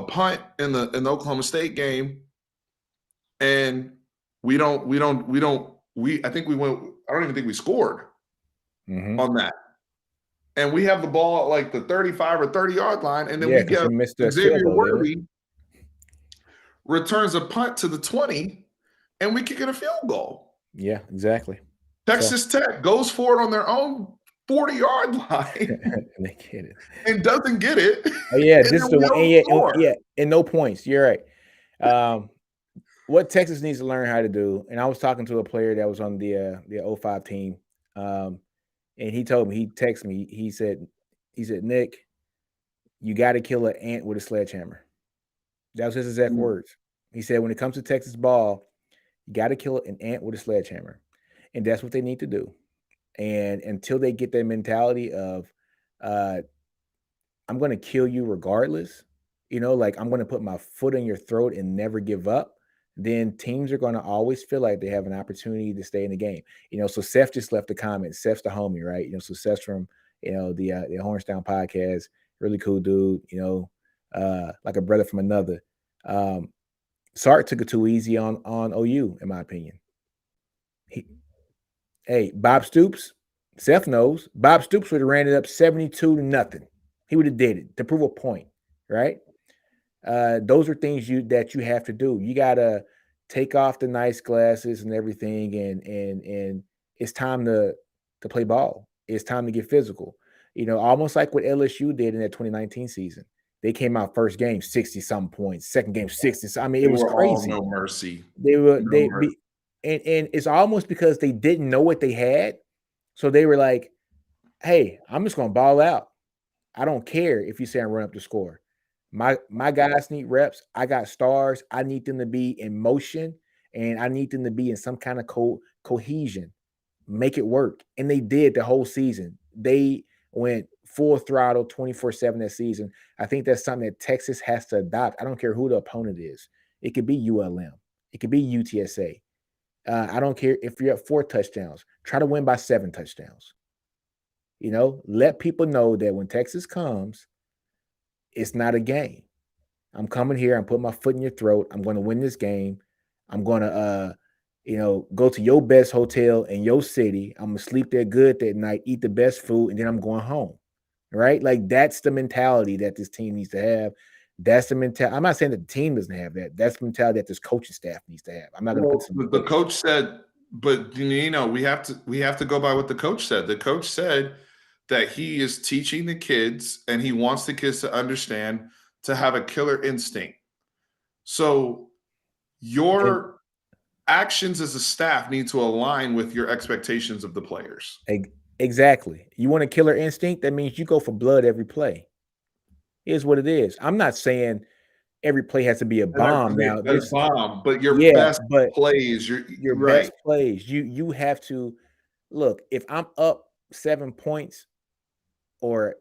punt in the Oklahoma State game, and I don't even think we scored on that. And we have the ball at like the 35 or 30-yard line, and then we get Xavier Worthy returns a punt to the 20, and we kick it a field goal. Yeah, exactly. Texas Tech goes for it on their own 40-yard line and they get it and doesn't get it. Oh yeah, this is the one. And no points. You're right. What Texas needs to learn how to do, and I was talking to a player that was on the 05 team, and he told me, he texted me, he said, Nick, you got to kill an ant with a sledgehammer. That was his exact words. He said, when it comes to Texas ball, you got to kill an ant with a sledgehammer, and that's what they need to do. And until they get that mentality of, I'm going to kill you regardless, like I'm going to put my foot in your throat and never give up, then teams are going to always feel like they have an opportunity to stay in the game. So Seth just left a comment. Seth's the homie, right? So Seth's from, the Hornstown podcast, really cool dude, like a brother from another. Sark took it too easy on OU, in my opinion. Hey, Bob Stoops, Seth knows, Bob Stoops would have ran it up 72-0. He would have did it to prove a point, right? Those are things that you have to do. You got to take off the nice glasses and everything, and it's time to play ball. It's time to get physical. Almost like what LSU did in that 2019 season. They came out first game 60-something points, second game 60. I mean, it was crazy. No mercy. And it's almost because they didn't know what they had. So they were like, hey, I'm just going to ball out. I don't care if you say I run up the score. My guys need reps. I got stars. I need them to be in motion, and I need them to be in some kind of cohesion. Make it work. And they did the whole season. They went full throttle 24/7 that season. I think that's something that Texas has to adopt. I don't care who the opponent is. It could be ULM. It could be UTSA. I don't care if you're at 4 touchdowns. Try to win by 7 touchdowns. Let people know that when Texas comes, it's not a game. I'm coming here. I'm putting my foot in your throat. I'm going to win this game. I'm going to, go to your best hotel in your city. I'm going to sleep there good that night, eat the best food, and then I'm going home. Right? Like, that's the mentality that this team needs to have. That's the mentality. I'm not saying that the team doesn't have that. That's the mentality that this coaching staff needs to have. I'm not going to put the coach said, but we have to go by what the coach said. The coach said that he is teaching the kids and he wants the kids to understand to have a killer instinct. So actions as a staff need to align with your expectations of the players. Exactly. You want a killer instinct? That means you go for blood every play. Here's what it is. I'm not saying every play has to be a And that's to bomb. be Now, a this, bomb, but your yeah, best but plays, you're your right. best plays, you have to look. If I'm up 7 points or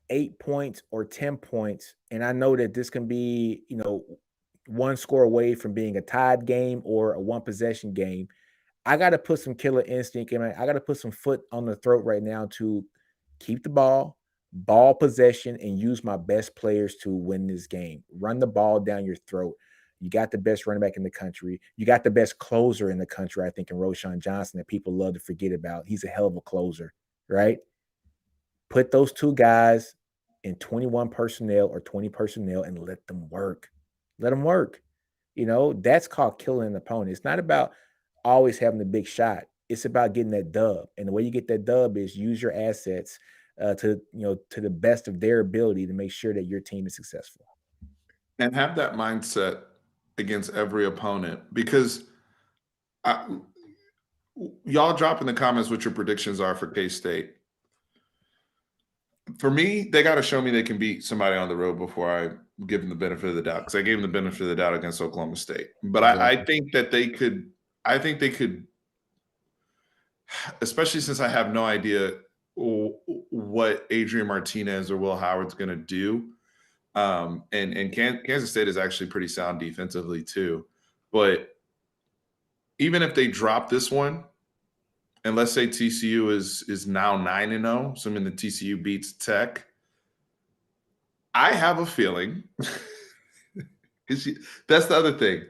8 points or 10 points, and I know that this can be, one score away from being a tied game or a one possession game, I got to put some killer instinct in. I got to put some foot on the throat right now to keep the ball possession, and use my best players to win this game. Run the ball down your throat. You got the best running back in the country. You got the best closer in the country, I think, in Roshan Johnson, that people love to forget about. He's a hell of a closer, right? Put those two guys in 21 personnel or 20 personnel and let them work. Let them work. That's called killing an opponent. It's not about always having the big shot. It's about getting that dub. And the way you get that dub is use your assets to the best of their ability to make sure that your team is successful. And have that mindset against every opponent because I, y'all drop in the comments what your predictions are for K-State. For me, they got to show me they can beat somebody on the road before I give them the benefit of the doubt, because I gave them the benefit of the doubt against Oklahoma State. But I Exactly. think that they could. I think they could, especially since I have no idea what Adrian Martinez or Will Howard's going to do. And Kansas State is actually pretty sound defensively too. But even if they drop this one, and let's say TCU is now 9-0, assuming the TCU beats Tech, I have a feeling. That's the other thing.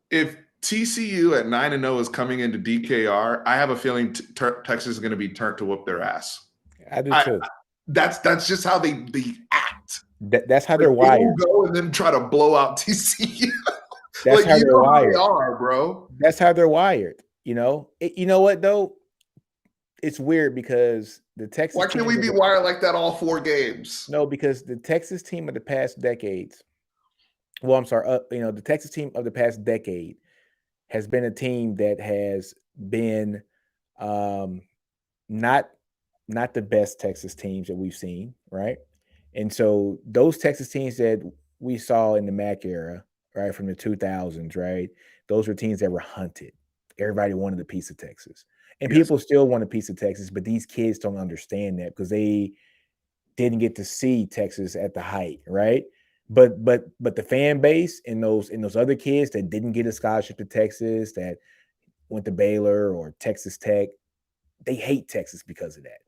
If TCU at 9-0 is coming into DKR, I have a feeling Texas is going to be turned to whoop their ass. I do too. That's just how they act. That's how Like, they're they will wired. go and then try to blow out TCU. That's Like, how you they're know how they wired. are, bro. That's how they're wired. You know what though? It's weird because the Texas Why can't teams we be wired like that all 4 games? no, because the Texas team of the past decades, well, I'm sorry, the Texas team of the past decade has been a team that has been um, not not the best Texas teams that we've seen, right? And so those Texas teams that we saw in the MAC era, right, from the 2000s, right, those were teams that were hunted. Everybody wanted a piece of Texas, and Yes. people still want a piece of Texas, but these kids don't understand that because they didn't get to see Texas at the height, right? But the fan base and those other kids that didn't get a scholarship to Texas, that went to Baylor or Texas Tech, they hate Texas because of that.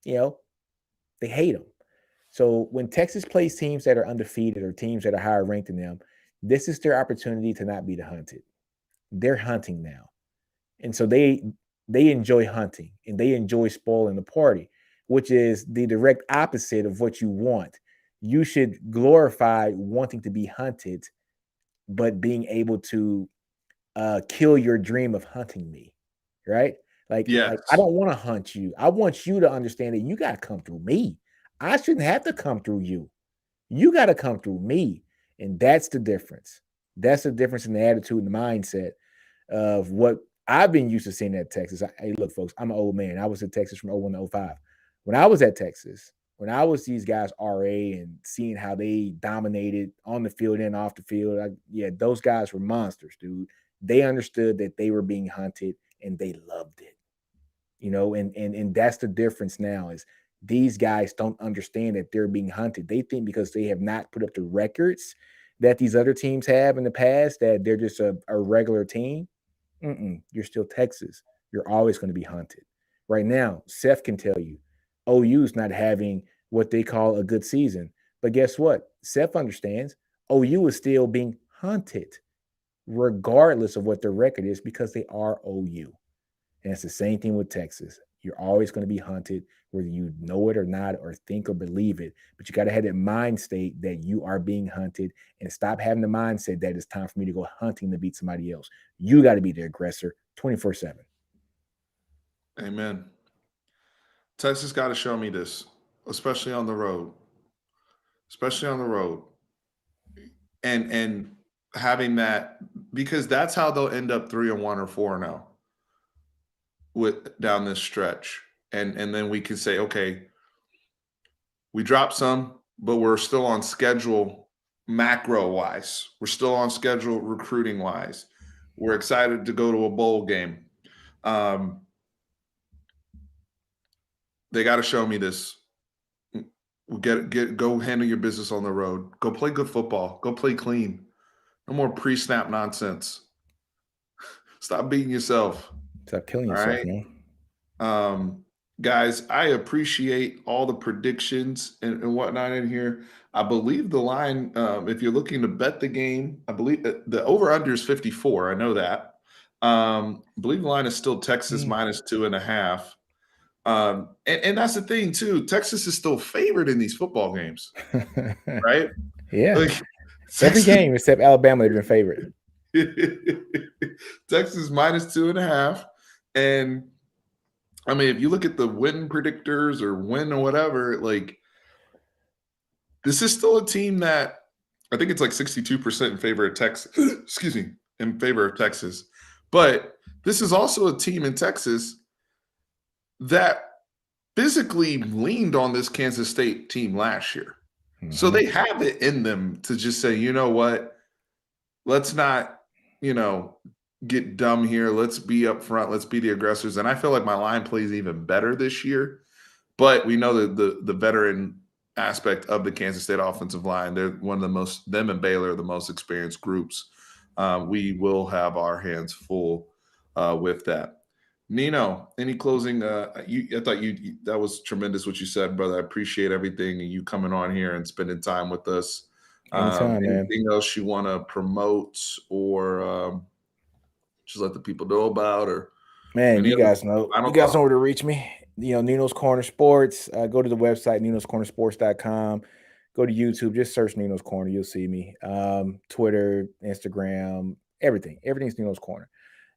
You know, they hate them. So when Texas plays teams that are undefeated or teams that are higher ranked than them, this is their opportunity to not be the hunted. They're hunting now. And so they enjoy hunting and they enjoy spoiling the party, which is the direct opposite of what you want. You should glorify wanting to be hunted, but being able to kill your dream of hunting me, right? Like I Yes. don't want to hunt you. I want you to understand that you got to come through me. I shouldn't have to come through you. You got to come through me, and that's the difference. That's the difference in the attitude and the mindset of what I've been used to seeing at Texas. Hey, look, folks, I'm an old man. I was at Texas from 01 to 05. When I was at Texas, when I was these guys RA and seeing how they dominated on the field and off the field, those guys were monsters, dude. They understood that they were being hunted and they loved it. And that's the difference now is these guys don't understand that they're being hunted. They think because they have not put up the records that these other teams have in the past that they're just a regular team. You're still Texas. You're always going to be hunted. Right now, Seth can tell you OU's not having what they call a good season. But guess what? Seth understands OU is still being hunted, regardless of what their record is, because they are OU. And it's the same thing with Texas. You're always going to be hunted, whether you know it or not, or think or believe it. But you got to have that mind state that you are being hunted and stop having the mindset that it's time for me to go hunting to beat somebody else. You got to be the aggressor 24/7. Amen. Texas got to show me this, especially on the road. Especially on the road. And having that, because that's how they'll end up 3-1 or 4-0. with down this stretch, and then we can say, okay, we dropped some, but we're still on schedule macro wise. We're still on schedule recruiting wise. We're excited to go to a bowl game. Um, they got to show me this. Go handle your business on the road. Go play good football. Go play clean. No more pre-snap nonsense. Stop beating yourself. Stop killing All yourself, right. man. Guys, I appreciate all the predictions and whatnot in here. I believe the line, if you're looking to bet the game, I believe the over-under is 54. I know that. I believe the line is still Texas minus 2.5. And that's the thing, too. Texas is still favored in these football games, right? Yeah. Like, Every game except Alabama, they've been favored. Texas minus 2.5. And I mean, if you look at the win predictors or win or whatever, like this is still a team that I think it's like 62% in favor of Texas. Excuse me, in favor of Texas. But this is also a team in Texas that physically leaned on this Kansas State team last year. So they have it in them to just say, you know what? Let's not, get dumb here. Let's be up front. Let's be the aggressors. And I feel like my line plays even better this year. But we know that the veteran aspect of the Kansas State offensive line, they're one of the most, them and Baylor are the most experienced groups. We will have our hands full with that. Nino, any closing? I thought that was tremendous what you said, brother. I appreciate everything and you coming on here and spending time with us. Anytime, man. Anything else you want to promote or just let the people know about, or man, you guys know where to reach me. Nino's Corner Sports. Go to the website, ninoscornersports.com. Go to YouTube, just search Nino's Corner. You'll see me. Twitter, Instagram, everything. Everything's Nino's Corner.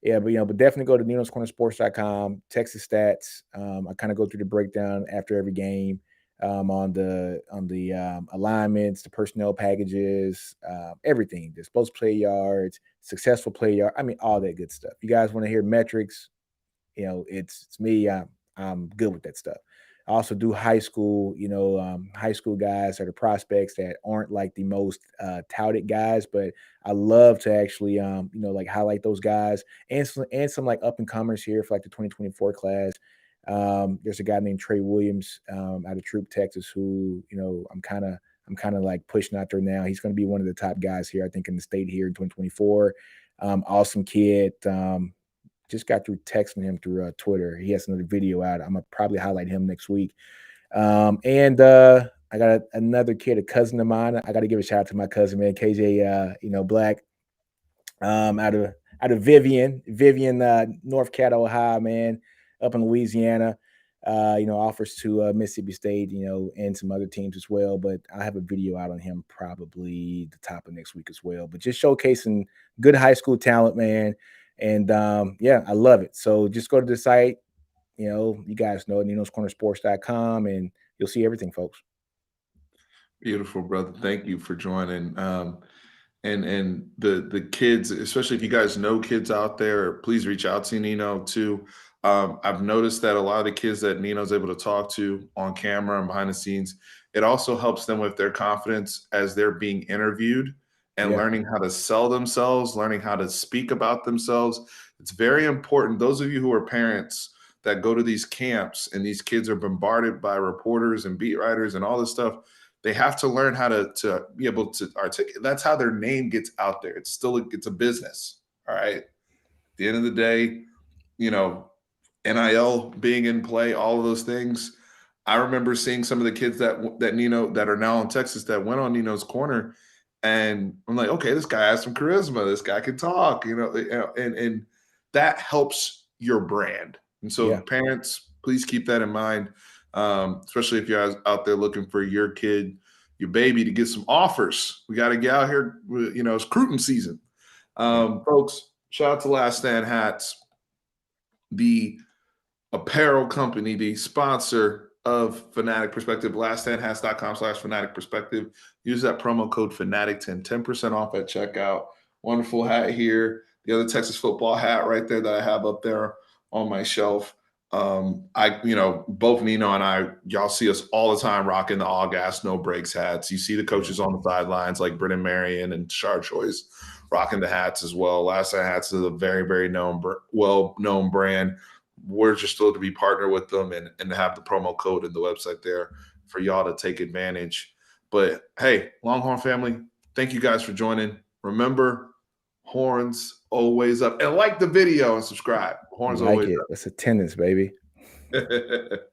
Yeah, but definitely go to ninoscornersports.com, Texas Stats. I kind of go through the breakdown after every game on the alignments, the personnel packages, everything, the supposed play yards, successful play yard. I mean, all that good stuff. You guys want to hear metrics? It's me. I'm good with that stuff. I also do high school, high school guys are the prospects that aren't like the most touted guys, but I love to actually, like highlight those guys and some like up and comers here for like the 2024 class. There's a guy named Trey Williams out of Troop, Texas, who, I'm kind of like pushing out there now. He's going to be one of the top guys here, I think, in the state here in 2024. Awesome kid. Just got through texting him through Twitter. He has another video out. I'm gonna probably highlight him next week. And I got another kid, a cousin of mine. I got to give a shout out to my cousin, man, KJ. Black, out of Vivian, North Cat, Ohio, man, up in Louisiana. Offers to Mississippi State, and some other teams as well. But I have a video out on him probably the top of next week as well. But just showcasing good high school talent, man. And I love it. So just go to the site, you guys know, ninoscornersports.com, and you'll see everything, folks. Beautiful, brother. Thank you for joining. And the kids, especially if you guys know kids out there, please reach out to Nino too. I've noticed that a lot of the kids that Nino's able to talk to on camera and behind the scenes, it also helps them with their confidence as they're being interviewed and learning how to sell themselves, learning how to speak about themselves. It's very important. Those of you who are parents that go to these camps and these kids are bombarded by reporters and beat writers and all this stuff, they have to learn how to be able to articulate. That's how their name gets out there. It's a business. All right. At the end of the day, NIL being in play, all of those things. I remember seeing some of the kids that Nino that are now in Texas that went on Nino's Corner. And I'm like, okay, this guy has some charisma. This guy can talk, and that helps your brand. And so parents, please keep that in mind, especially if you're out there looking for your kid, your baby, to get some offers. We got to get out here. It's recruiting season. Folks, shout out to Last Stand Hats, the apparel company, the sponsor of Fanatic Perspective. laststandhats.com/Fanatic Perspective. Use that promo code Fanatic10, 10% off at checkout. Wonderful hat here. The other Texas football hat right there that I have up there on my shelf. Both Nino and I, y'all see us all the time rocking the all gas, no brakes hats. You see the coaches on the sidelines like Brennan Marion and Shar Choice rocking the hats as well. Last Night Hats is a very, very well-known brand. We're just thrilled to be partnered with them and to have the promo code in the website there for y'all to take advantage. But hey, Longhorn family, thank you guys for joining. Remember, horns always up. And like the video and subscribe. Horns always it. It's attendance, baby. up.